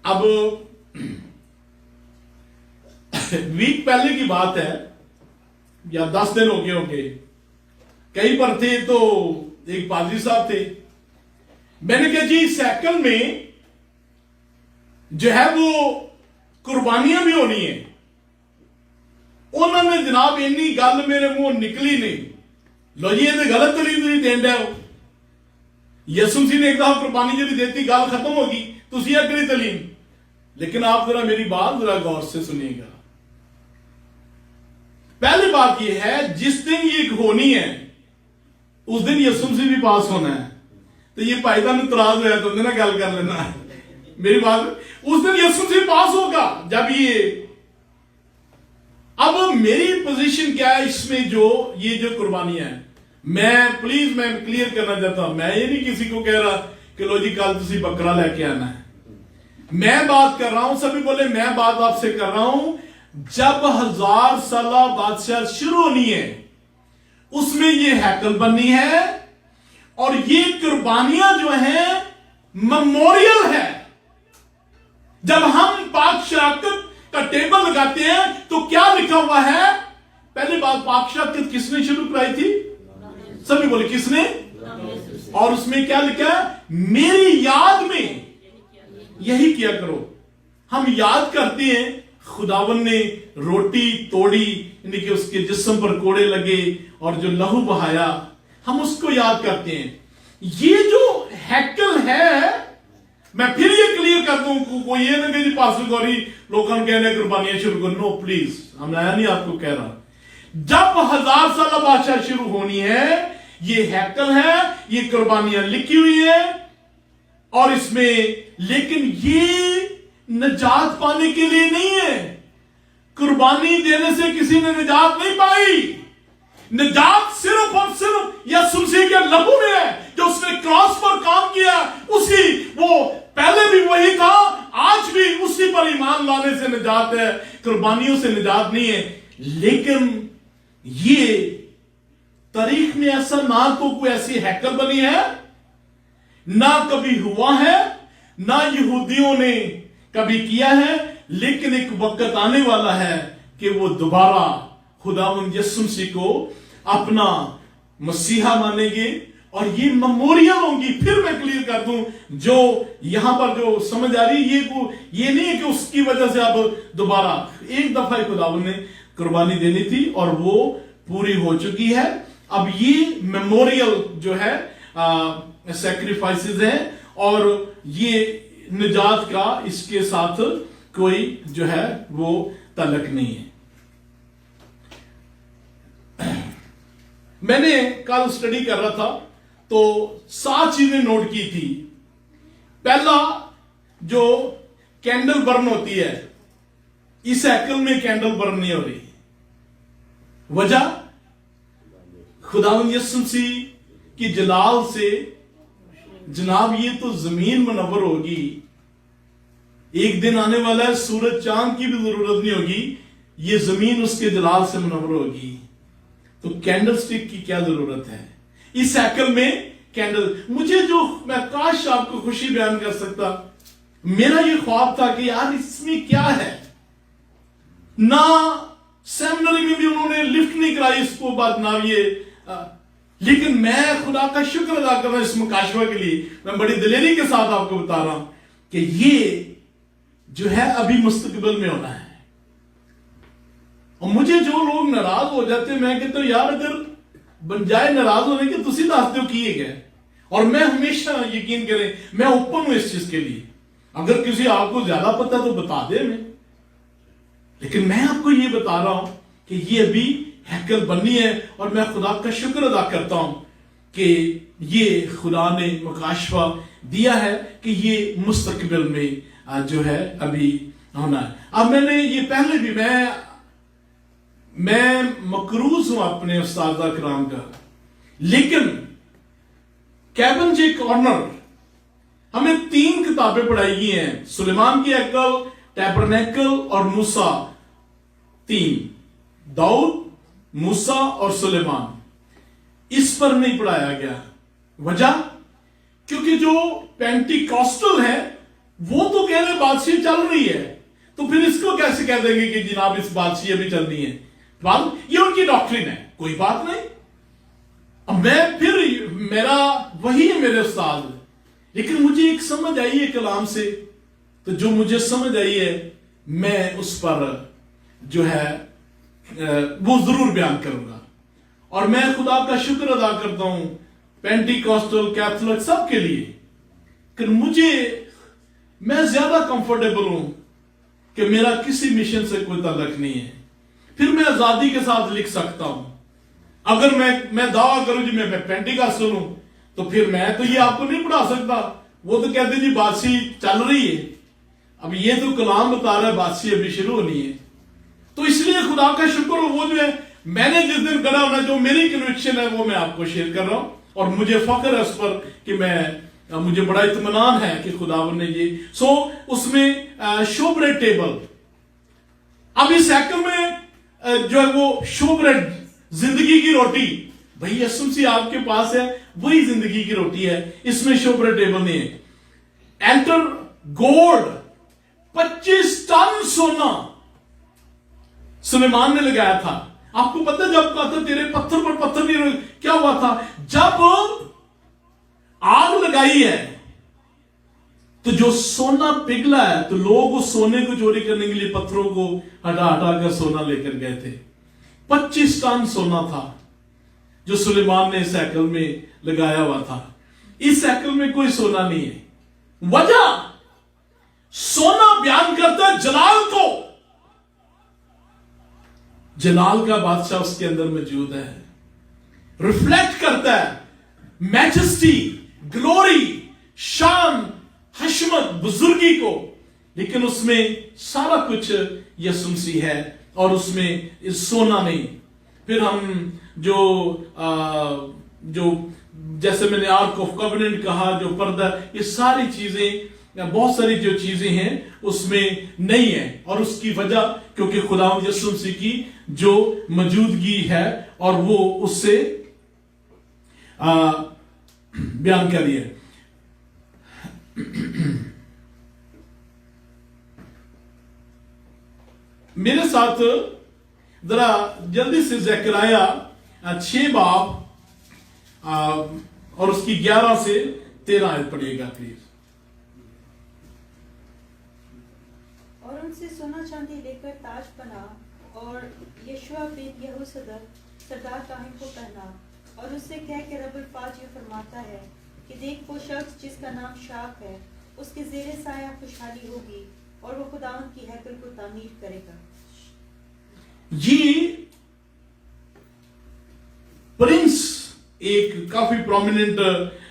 अब वीक पहले की बात है, या 10 दिन हो गए होंगे, कहीं पर थे तो एक पादरी साहब थे। मैंने कहा जी सैकल में जो है वो कुर्बानियां भी होनी है। उन्होंने जनाब इन्नी गल मेरे मुंह निकली नहीं, लो जी ये गलत तलीम तुम देन रहे हो। यसु मसीह ने एक दफा कुर्बानी जी देती, गल खत्म होगी, तुम अगली तलीम। लेकिन आप जरा मेरी बात जरा गौर से सुनिएगा। पहली बात यह है, जिस दिन ये होनी है उस दिन यसु मसीह भी पास होना है। तो ये पायदान इतराज होया तो ना गल कर लेना है मेरी बात। उस दिन यसु मसीह पास होगा जब ये। अब मेरी पोजीशन क्या है इसमें, जो ये जो कुर्बानियां है, मैं क्लियर करना चाहता हूं। मैं ये नहीं किसी को कह रहा कि लो जी कल तुसी बकरा लेके आना है। मैं बात कर रहा हूं, सभी बोले मैं बात आपसे कर रहा हूं, जब 1000 साला बादशाह शुरू होनी है उसमें ये हैकल बननी है और ये कुर्बानियां जो हैं मेमोरियल है। जब हम पाक शराकत का टेबल लगाते हैं तो क्या लिखा हुआ है? पहली बात, पाक शराकत किसने शुरू कराई थी? सभी बोले किसने? और उसमें क्या लिखा है? मेरी याद में यही किया करो। हम याद करते हैं खुदावन ने रोटी तोड़ी, यानी कि उसके जिस्म पर कोड़े लगे और जो लहू बहाया, हम उसको याद करते हैं। ये जो हैकल है, मैं फिर ये क्लियर कर दूं, कोई ये ना कि पास्टर गौरी लोगों ने कहने कुर्बानियां शुरू करो। नो प्लीज, हम नया नहीं आपको कह रहा। जब 1000 साल बादशाह शुरू होनी है, ये हैकल है, ये कुर्बानियां लिखी हुई है और इसमें, लेकिन ये निजात पाने के लिए नहीं है। कुर्बानी देने से किसी ने निजात नहीं पाई। निजात सिर्फ और सिर्फ यसू मसीह के लहू में है, जो उसने क्रॉस पर काम किया। उसी, वो पहले भी वही था, आज भी उसी पर ईमान लाने से निजात है, कुर्बानियों से निजात नहीं है। लेकिन ये तारीख में ऐसा ना तो कोई ऐसी हैकल बनी है, ना कभी हुआ है, ना यहूदियों ने कभी किया है। लेकिन एक वक्त आने वाला है कि वो दोबारा खुदावंद यीशु मसीह को अपना मसीहा मानेंगे और ये मेमोरियल होंगी। फिर मैं क्लियर कर दूं, जो यहां पर जो समझ आ रही है, ये नहीं है कि उसकी वजह से अब दोबारा, एक दफा खुदावंद ने कुर्बानी देनी थी और वो पूरी हो चुकी है। अब ये मेमोरियल जो है सैक्रिफाइसेस है और ये निजात का इसके साथ कोई जो है वो तलक नहीं है। मैंने कल स्टडी कर रहा था तो 7 चीजें नोट की थी। पहला, जो कैंडल बर्न होती है, इस हैकल में कैंडल बर्न नहीं हो रही। वजह, खुदावंद यीशु मसीह की जलाल से जनाब ये तो जमीन मुनव्वर होगी। एक दिन आने वाला है सूरज चांद की भी जरूरत नहीं होगी, ये जमीन उसके जलाल से मुनव्वर होगी। तो कैंडल स्टिक की क्या जरूरत है इस हैकल में? कैंडल, मुझे जो, मैं काश आपको खुशी बयान कर सकता, मेरा ये ख्वाब था कि यार इसमें क्या है। ना सेमिनरी में भी उन्होंने लिफ्ट नहीं कराई इसको बाद ना ये, लेकिन मैं खुदा का शुक्र अदा कर रहा हूं इस मुकाशवा के लिए। मैं बड़ी दिलेरी के साथ आपको बता रहा हूं कि ये जो है अभी मुस्तकबिल में होना है। और मुझे जो लोग नाराज हो जाते हैं, मैं कहता हूं यार अगर बजाय नाराज होने के तुसी दस दो किए गए। और मैं हमेशा, यकीन करें, मैं ओपन हूं इस चीज के लिए। अगर किसी आपको ज्यादा पता तो बता दे हमें, लेकिन मैं आपको ये बता रहा हूं कि ये अभी हैकल बननी है, और मैं खुदा का शुक्र अदा करता हूं कि ये खुदा ने मुकाशफा दिया है कि ये मुस्तकबिल में जो है अभी होना है। अब मैंने ये पहले भी मैं मकरूज हूं अपने उस्तादा कराम का, लेकिन केविन जे कॉर्नर हमें 3 किताबें पढ़ाई गई हैं, सुलेमान की हैकल, टैबरनेकल और मूसा। 3, दाऊद, मूसा और सुलेमान। इस पर नहीं पढ़ाया गया। वजह, क्योंकि जो पेंटिकॉस्टल है वो तो कह रहे बादशाही चल रही है, तो फिर इसको कैसे कह देंगे कि जनाब इस बादशाही अभी चल रही है? बात ये उनकी डॉक्ट्रिन है, कोई बात नहीं। अब मैं फिर मेरा वही है मेरे उस्ताद, लेकिन मुझे एक समझ आई है कलाम से, तो जो मुझे समझ आई है मैं उस पर जो है वो जरूर बयान करूंगा। और मैं खुदा का शुक्र अदा करता हूं पेंटिकॉस्टल, कैथोलिक सबके लिए कि मैं ज्यादा कंफर्टेबल हूं कि मेरा किसी मिशन से कोई ताल्लुक नहीं है। फिर मैं आजादी के साथ लिख सकता हूं। अगर मैं दावा करूं जी मैं पेंटिकॉस्टल हूं, तो फिर मैं तो ये आपको नहीं पढ़ा सकता। वो तो कहते जी बादशाही चल रही है। अब ये तो कलाम बता रहा है बादशाही अभी शुरू होनी है। तो इसलिए खुदा का शुक्र हो, वो जो है मैंने जिस दिन करा होना, जो मेरी कन्विक्शन है वो मैं आपको शेयर कर रहा हूं, और मुझे फख्र है उस पर कि मुझे बड़ा इत्मीनान है कि खुदावन ने ये उसमें शोब्रेड टेबल। अब इस हैकल में जो है वो शोब्रेड, जिंदगी की रोटी, भाई यसुम सी आपके पास है, वही जिंदगी की रोटी है, इसमें शोब्रेड टेबल नहीं है। एंटर गोल्ड, 25 टन सोना सुलेमान ने लगाया था। आपको पता है जब कहा था तेरे पत्थर पर पत्थर नहीं, क्या हुआ था? जब आग लगाई है तो जो सोना पिघला है, तो लोग उस सोने को चोरी करने के लिए पत्थरों को हटा हटा कर सोना लेकर गए थे। 25 टन सोना था जो सुलेमान ने इस हैकल में लगाया हुआ था। इस हैकल में कोई सोना नहीं है। वजह, सोना बयान करता है जलाल को, जलाल का बादशाह उसके अंदर मौजूद है, रिफ्लेक्ट करता है मैजेस्टी, ग्लोरी, शान, हशमत, बुजुर्गी को, लेकिन उसमें सारा कुछ यसुम मसीह है और उसमें सोना नहीं। फिर हम जो जैसे मैंने आर्क ऑफ कवेनेंट कहा, जो पर्दा, ये सारी चीजें, बहुत सारी जो चीजें हैं उसमें नहीं है, और उसकी वजह क्योंकि खुदा यसुम मसीह की जो मौजूदगी है और वो उससे बयान करिए। मेरे साथ जरा जल्दी से ज़करिया 6 बाब और उसकी 11 से 13 आयत पढ़िएगा प्लीज। और उनसे सोना चांदी लेकर ताज बना और यशुआ बिन यहूसदक सरदार काहिन को पहना, और उससे कह के रब्बुल फाज ये फरमाता है कि देख वो शख्स जिसका नाम शाक है, उसके ज़ेरे साया खुशहाली होगी और वो खुदावंद की हैकल को तामीर करेगा। ये प्रिंस एक काफी प्रोमिनेंट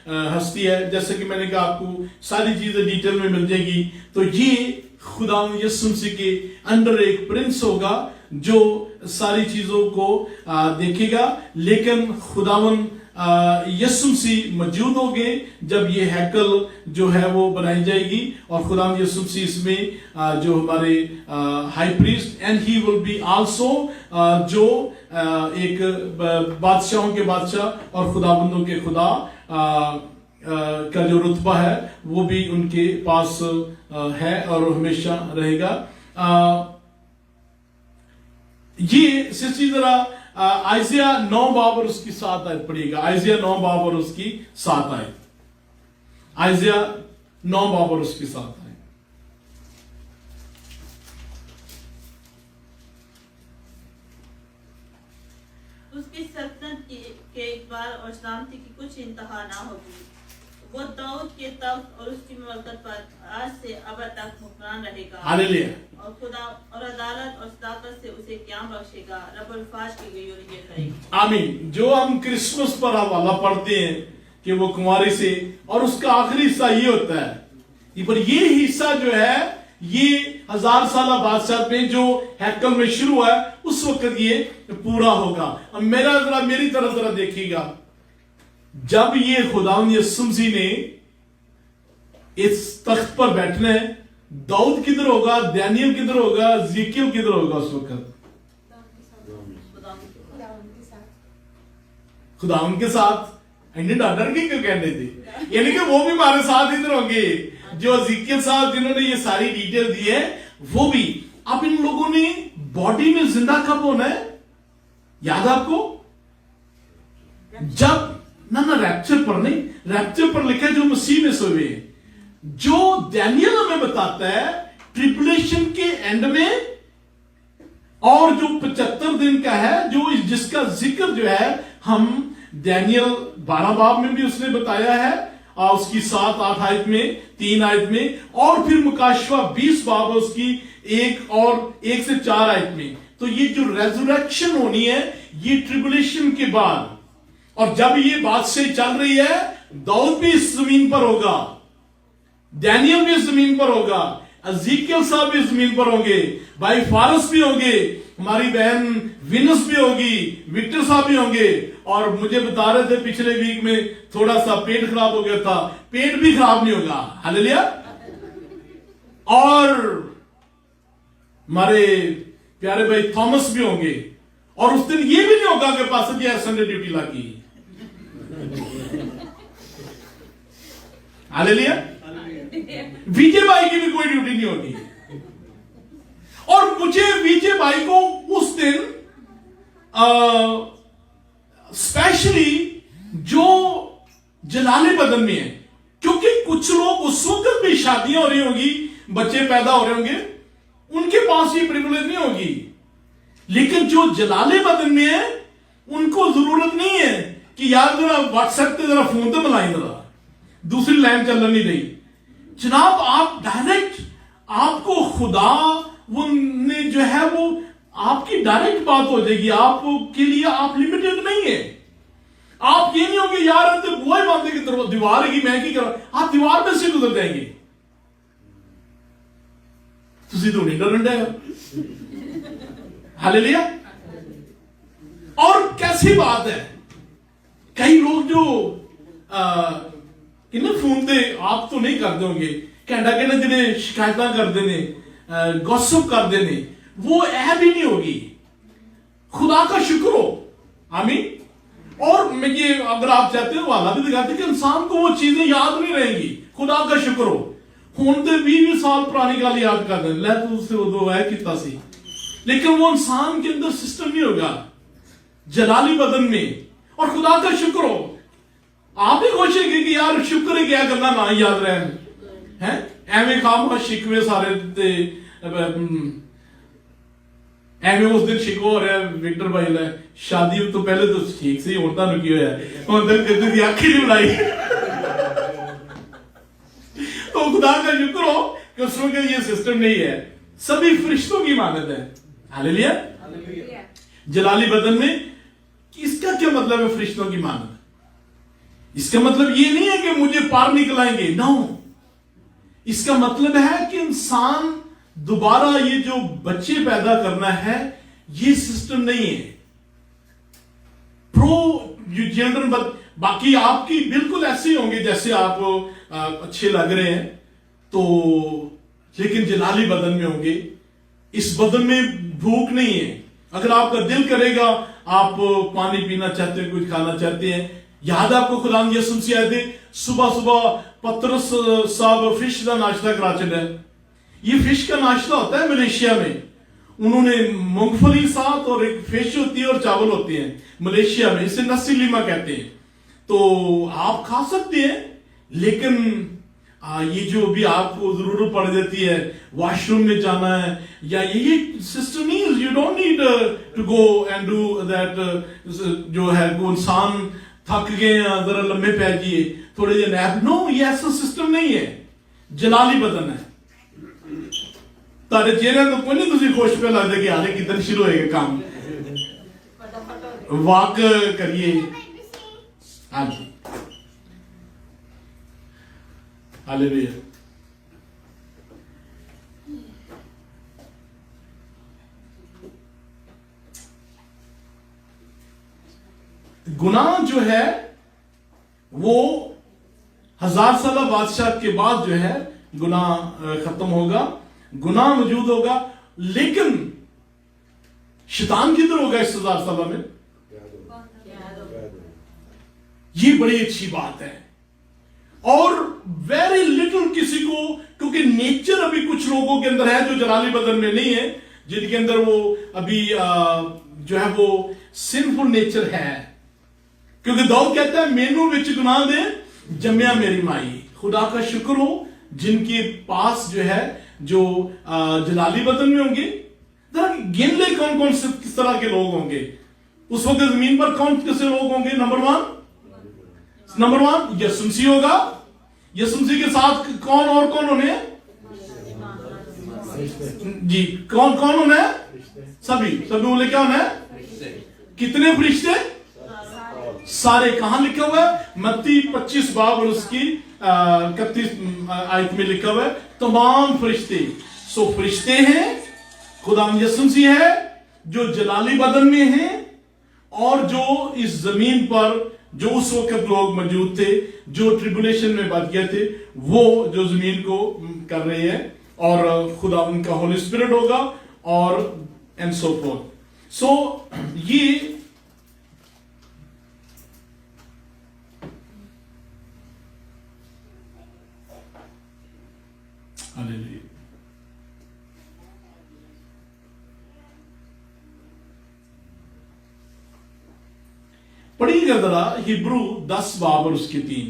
हस्ती है, जैसे कि मैंने कहा आपको सारी चीजें डिटेल में मिल जाएगी। तो ये खुदावंद यीशु मसीह के अंडर एक प्रिंस होगा जो सारी चीजों को देखेगा, लेकिन खुदावंद यीशु मसीह मौजूद होंगे जब ये हैकल जो है वो बनाई जाएगी, और खुदावंद यीशु मसीह इसमें जो हमारे high priest, and he will be also जो एक बादशाहों के बादशाह और खुदाबंदों के खुदा का जो रुतबा है वो भी उनके पास है और हमेशा रहेगा। ये सिर्फ जरा आइजिया 9 बाब और उसकी 7 आयत पढ़िएगा। आइजिया 9 बाब और उसकी 7 आयत। आइजिया 9 बाब और उसकी 7 आयत। उसकी सल्तनत के इकबाल और सलामती की कुछ इंतहा ना होगी। वो दाऊद के तख्त और उसकी ममलकत पर आज से अब तक हुक्मरान रहेगा हालेलुया। और खुदा और अदालत और सदाकत से उसे क़याम बख्शेगा। रब्बुल फाज की गई और ये करेगा। आमीन। जो हम क्रिसमस पर हवाला पढ़ते हैं कि वो कुंवारी से, और उसका आखिरी हिस्सा ये होता है, पर ये हिस्सा जो है ये 1000 साल बादशाह में जो हैकल में शुरू हुआ है उस वक्त ये पूरा होगा। अब मेरी तरफ जरा देखिएगा, जब ये खुदावंद यीशु मसीह ने इस तख्त पर बैठना है, दाऊद किधर होगा, दानियल किधर होगा, ज़िक्रियल किधर होगा उस वक्त? खुदावंद के साथ। इन्हें डर के क्यों कहने थे? यानी कि वो भी हमारे साथ इधर होंगे, जो ज़िक्रियल साहब जिन्होंने ये सारी डिटेल दी है वो भी। अब इन लोगों ने बॉडी में जिंदा कब होना है, याद आपको? जब ना रैप्चर पर नहीं, रैप्चर पर लिखा है जो मसीह में सोए। जो दानियल हमें बताता है ट्रिबुलेशन के एंड में, और जो 75 दिन का है, जो जिसका जिक्र जो है हम दानियल 12 बाब में भी उसने बताया है, और उसकी 7-8 आयत में, 3 आयत में, और फिर मुकाशवा 20 बाब है उसकी 1 से 4 आयत में। तो ये जो रेजरेक्शन होनी है ये ट्रिबुलेशन के बाद, और जब ये बात से चल रही है, दाऊद भी इस जमीन पर होगा, दानियल भी इस जमीन पर होगा, एजेकियल साहब भी इस जमीन पर होंगे, भाई फारस भी होंगे, हमारी बहन विनस भी होगी, विक्टर साहब भी होंगे। और मुझे बता रहे थे पिछले वीक में थोड़ा सा पेट खराब हो गया था, पेट भी खराब नहीं होगा। हालेलुया। और हमारे प्यारे भाई थॉमस भी होंगे, और उस दिन ये भी नहीं होगा कि पास संडे ड्यूटी लगी। हालेलुया। विजय भाई की भी कोई ड्यूटी नहीं होगी। और मुझे विजय भाई को उस दिन स्पेशली जो जलाले बदन में है, क्योंकि कुछ लोग उस वक्त भी शादियां हो रही होगी, बच्चे पैदा हो रहे होंगे, उनके पास ये प्रिविलेज नहीं होगी। लेकिन जो जलाले बदन में है उनको जरूरत नहीं है कि यार जरा व्हाट्सएप पे जरा फोन तो मिलाई, जरा दूसरी लाइन चल नहीं रही। जनाब आप डायरेक्ट, आपको खुदा वो ने जो है वो आपकी डायरेक्ट बात हो जाएगी, आपके लिए आप लिमिटेड नहीं है। आप ये नहीं होंगे यार तो बुआ ही बांधे की दीवार है कि मैं क्या कर, आप दीवार में से गुजर जाएंगे। तुसी तो नहीं डरन डे। हालेलुया। और कैसी बात है, कई लोग जो इन्हें फोन दे आप तो नहीं करते होंगे, कहना कहना जिन्हें शिकायत करते ने, गॉसिप करते ने, वो ऐ भी नहीं होगी। खुदा का शुक्र हो। आमीन। और मैं ये अगर आप चाहते हो वाला भी दिखाते कि इंसान को वो चीजें याद नहीं रहेंगी। खुदा का शुक्र हो। ਹੁਣ ਤੇ 20 साल पुरानी गल याद कर दे, लै तू उससे उदो है कितना सी, लेकिन वो इंसान के अंदर सिस्टम नहीं होगा जलाली बदन में। और खुदा का शुक्र हो, आप भी खुश है कि यार शुक्र है क्या करना ना याद रहे हैं, एवं खाम शिकवे सारे ते एवं उस दिन शिको हो रहा है विक्टर भाई ले शादी तो पहले तो ठीक से औरतां नु की होया उधर किसी दी आंख नहीं बनाई। तो खुदा का शुक्र हो कि उसमें के ये सिस्टम नहीं है, सभी फरिश्तों की इमानत है। हालेलुया। जलाली बदन में इसका क्या मतलब है फरिश्तों की इमानत? इसका मतलब ये नहीं है कि मुझे पार निकलाएंगे, नो। इसका मतलब है कि इंसान दोबारा ये जो बच्चे पैदा करना है ये सिस्टम नहीं है। प्रो चिल्ड्रन, बाकी आपकी बिल्कुल ऐसे ही होंगे जैसे आप अच्छे लग रहे हैं, तो लेकिन जलाली बदन में होंगे। इस बदन में भूख नहीं है। अगर आपका दिल करेगा, आप पानी पीना चाहते हैं, कुछ खाना चाहते हैं, याद आपको खुदा यसुम से आए थे सुबह सुबह पतरस साहब फिश का नाश्ता करा चले। ये फिश का नाश्ता होता है मलेशिया में, उन्होंने मूंगफली साथ और एक फिश होती है और चावल होते हैं मलेशिया में, इसे नसी लीमा कहते हैं। तो आप खा सकते हैं, लेकिन ये जो भी आपको जरूरत पड़ जाती है वॉशरूम में जाना है या ये सिस्टम नहीं, you don't need to go and do that. जो है वो इंसान थक गए हैं जरा लम्बे पै जाइए थोड़े जे नैप, नो ये ऐसा सिस्टम नहीं है, जलाली बदन है। ਤੁਹਾਡੇ ਚਿਹਰੇ ਤੋਂ ਕੋਈ ਨਹੀਂ ਤੁਸੀਂ ਖੁਸ਼ ਪੇ ਲੱਗਦੇ ਕਿ ਹਾਲੇ ਕਿਦਨ ਸ਼ੁਰੂ ਹੋਏਗਾ ਕੰਮ, ਵਾਕ ਕਰੀਏ। ਹਾਂਜੀ ਹਾਲੇਲੂਇਆ। गुनाह जो है वो 1000 साल बादशाह के बाद जो है गुनाह खत्म होगा, गुनाह मौजूद होगा, लेकिन शैतान किधर होगा इस 1000 साल में? ये बड़ी अच्छी बात है। और वेरी लिटिल किसी को, क्योंकि नेचर अभी कुछ लोगों के अंदर है जो जलाली बदन में नहीं है, जिनके अंदर वो अभी जो है वो सिंफुल नेचर है, क्योंकि दाऊद कहता है मेनू विच गुनाह दे जम्या मेरी माई। खुदा का शुक्र हो जिनके पास जो है जो जलाली बदन में होंगे। जरा गिन ले कौन कौन से किस तरह के लोग होंगे उस वक्त जमीन पर, कौन कैसे लोग होंगे। नंबर वन यीशु मसीह होगा। यीशु मसीह के साथ कौन और कौन होने जी, कौन कौन होना है? सभी बोले क्या होना है? कितने फरिश्ते? सारे। कहां लिखा हुआ है? मत्ती 25 बाब और उसकी 31 आयत में लिखा हुआ है तमाम फरिश्ते। सो फरिश्ते हैं, खुदा यीशु मसीह है जो जलाली बदन में हैं, और जो इस जमीन पर जो उस वक्त लोग मौजूद थे जो ट्रिबुलेशन में बच गए थे, वो जो जमीन को कर रहे हैं, और खुदा उनका होली स्पिरिट होगा और एंड सो फोर्थ। सो ये हालेलुया। पढ़िएगा जरा हिब्रू 10 बाब और उसके 3।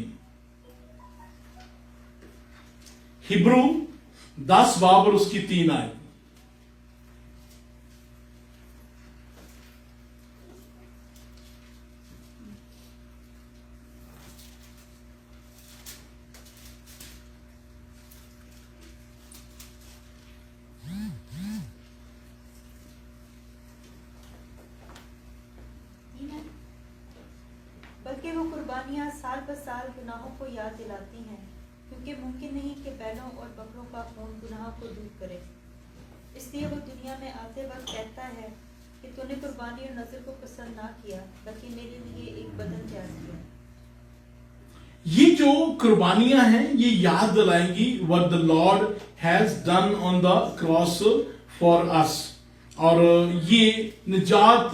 हिब्रू 10 बाब और उसकी 3 आए। बल्कि वो कुर्बानियाँ साल ब साल गुनाहों को याद दिलाती हैं, क्योंकि मुमकिन नहीं कि बैलों और बकरों का खून गुनाह को दूर करे। इसलिए वो दुनिया में आते वक्त कहता है कि तूने कुर्बानी और नजर को पसंद ना किया, बल्कि मेरे लिए एक बदन तैयार किया। ये जो कुर्बानियां हैं ये याद दिलाएंगी what the lord has done on the cross for us. और ये निजात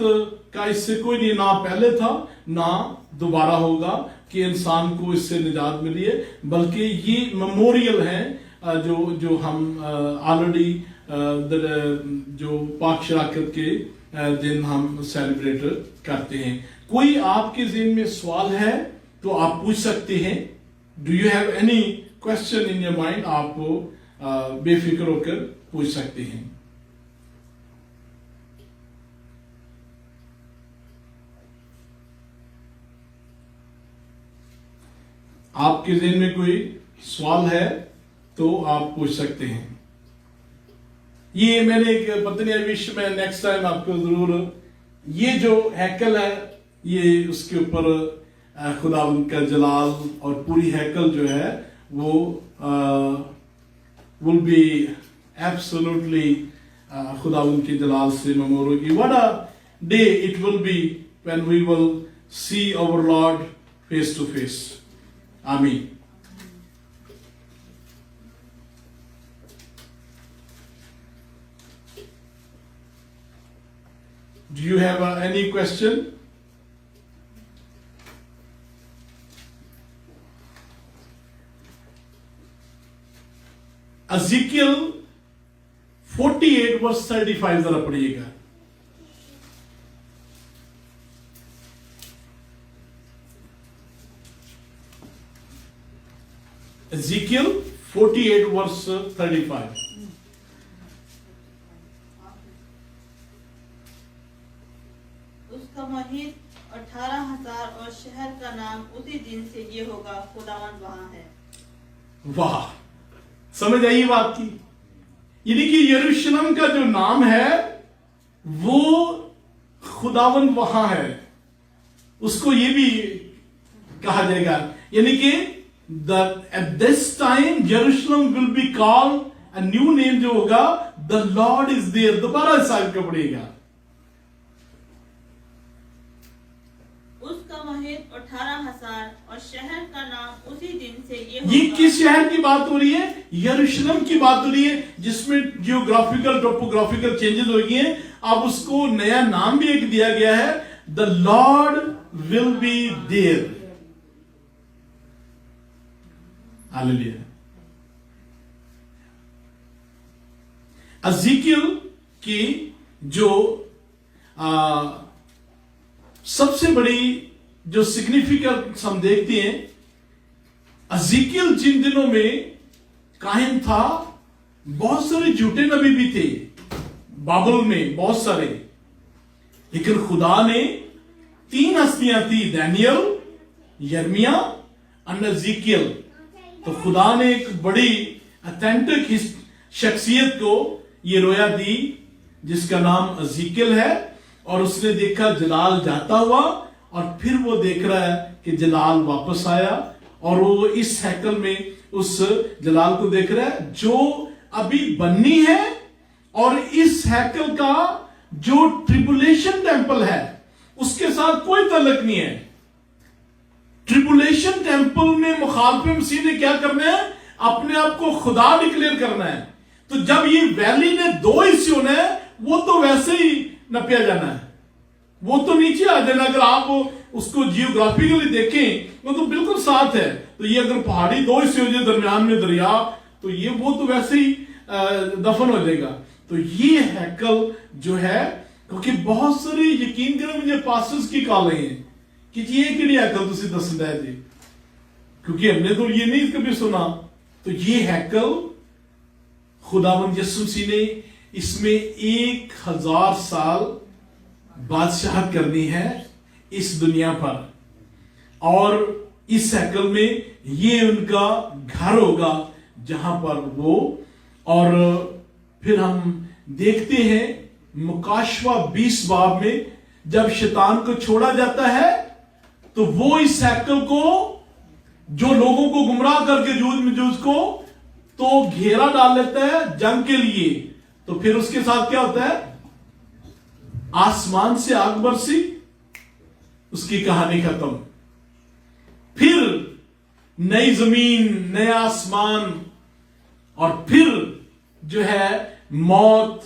का इससे कोई नहीं, ना पहले था ना दोबारा होगा कि इंसान को इससे निजात मिली है, बल्कि ये मेमोरियल है जो हम ऑलरेडी जो पाक शराकत के दिन हम सेलिब्रेट करते हैं। कोई आपके ज़हन में सवाल है तो आप पूछ सकते हैं। Do you have any question in your mind? आप बेफिक्र होकर पूछ सकते हैं। आपके ज़हन में कोई सवाल है तो आप पूछ सकते हैं। ये मैंने एक पत्नी विश्व में नेक्स्ट टाइम आपको जरूर, ये जो हैकल है ये उसके ऊपर खुदा उनका जलाल और पूरी हैकल जो है वो विल बी एब्सोल्युटली खुदा उनके जलाल से ममूर होगी। What a day it will be when we will see our lord face to face. आमीन। Do you have any question? Ezekiel 48 verse 35 जरा पढ़िएगा। Ezekiel 48 verse 35। उसका महित 18,000 और शहर का ये होगा, खुदावंद वहां है। वाह, समझ आई बात की? यानी कि यरूशलेम का जो नाम है वो खुदावंद वहां है, उसको ये भी कहा जाएगा। यानी कि at this time Jerusalem will be called, a new name जो होगा, the Lord is there। दोबारा साइड का पड़ेगा। उसका महल 18,000 और शहर का नाम उसी दिन से ये ये होगा। किस शहर की बात हो रही है? यरूशलेम की बात हो रही है, जिसमें जियोग्राफिकल टोपोग्राफिकल चेंजेस हो गए हैं। अब उसको नया नाम भी एक दिया गया है, the lord will be there. Hallelujah. Ezekiel की जो सबसे बड़ी जो सिग्निफिकेंस हम देखते हैं, एजेकियल जिन दिनों में कायम था, बहुत सारे झूठे नबी भी थे बाइबल में, बहुत सारे, लेकिन खुदा ने 3 हस्तियां थी, दानियल, यर्मिया और एजेकियल। तो खुदा ने एक बड़ी ऑथेंटिक शख्सियत को ये रोया दी जिसका नाम एजेकियल है, और उसने देखा जलाल जाता हुआ, और फिर वो देख रहा है कि जलाल वापस आया, और वो इस हैकल में उस जलाल को देख रहा है जो अभी बननी है। और इस हैकल का जो ट्रिबुलेशन टेंपल है उसके साथ कोई ताल्लुक नहीं है। ट्रिबुलेशन टेंपल में मुखालफे मसीह ने क्या करना है? अपने आप को खुदा डिक्लेयर करना है। तो जब ये वैली ने 2 हिस्से होना है, वो तो वैसे ही नपया जाना है, वो तो नीचे आ जाना। अगर आप उसको जियोग्राफिकली देखें वो तो बिल्कुल साथ है। तो ये अगर पहाड़ी 2 हिस्से हो जाए, दरमियान में दरिया, तो ये वो तो वैसे ही दफन हो जाएगा। तो ये हैकल जो है, क्योंकि बहुत सारे यकीन करो मुझे पास्टर्स की कॉल आई है कि जी ये किहड़ी हैकल तुसी दसदा है जी, क्योंकि हमने तो ये नहीं कभी सुना। तो ये हैकल खुदावंद यीशु मसीह ने इसमें 1000 साल बादशाहत करनी है इस दुनिया पर, और इस हैकल में ये उनका घर होगा जहां पर वो। और फिर हम देखते हैं मुकाशवा 20 बाब में जब शैतान को छोड़ा जाता है, तो वो इस हैकल को, जो लोगों को गुमराह करके जूझ को तो घेरा डाल लेता है जंग के लिए। तो फिर उसके साथ क्या होता है? आसमान से आग बरसी, उसकी कहानी खत्म। फिर नई जमीन, नया आसमान, और फिर जो है मौत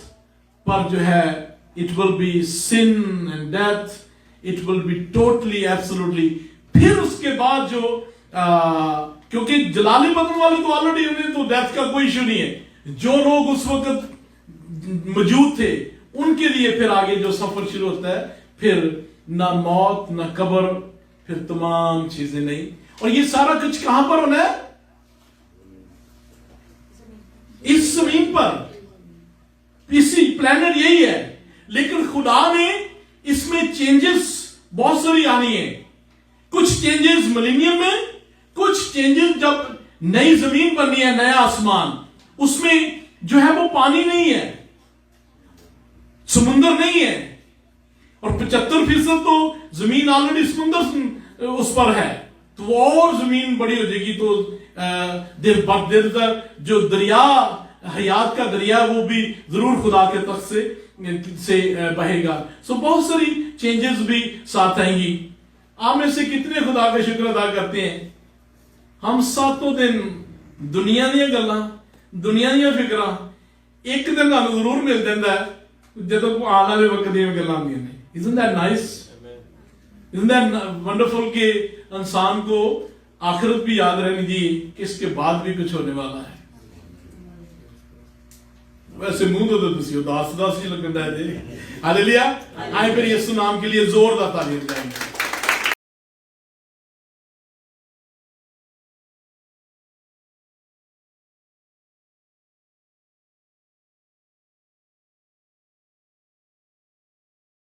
पर जो है it will be sin and death, it will be totally absolutely. फिर उसके बाद जो क्योंकि जलाली बदन वाले तो ऑलरेडी उन्हें तो डेथ का कोई इशू नहीं है। जो लोग उस वक्त मौजूद थे उनके लिए फिर आगे जो सफर शुरू होता है, फिर ना मौत ना कब्र, फिर तमाम चीजें नहीं। और ये सारा कुछ कहां पर होना है? इस जमीन पर, इसी प्लेनेट यही है। लेकिन खुदा ने इसमें चेंजेस बहुत सारी आनी है। कुछ चेंजेस मिलेनियम में, कुछ चेंजेस जब नई जमीन बननी है, नया आसमान, उसमें जो है वो पानी नहीं है, समुंदर नहीं है, और 75% तो जमीन ऑलरेडी समुंदर उस पर है। तो और जमीन बड़ी हो जाएगी। तो देर जो दरिया, हयात का दरिया, वो भी जरूर खुदा के तख्त से बहेगा। सो बहुत सारी चेंजेस भी साथ आएंगी। आप में से कितने खुदा का शुक्र अदा करते हैं? हम 7 दिन दुनिया ਦੀਆਂ ਗੱਲਾਂ, दुनिया ਦੀਆਂ ਫਿਕਰਾਂ ਇੱਕ ਦਿਨ ਤੁਹਾਨੂੰ ਜ਼ਰੂਰ ਮਿਲ ਜਾਂਦਾ ਹੈ ਜਦੋਂ ਆਉਣ ਵਾਲੇ ਵਕਤ ਦੀਆਂ ਗੱਲਾਂ ਆਉਂਦੀਆਂ ਨੇ। Isn't that nice? Isn't that wonderful कि इंसान को आखिरत भी याद रहनी चाहिए कि इसके बाद भी कुछ होने वाला है। वैसे मुंह तो तुसी उदास उदास ही लगता है। हालेलुया। आए फिर यीशु नाम के लिए जोरदार तालियां बजाएंगे।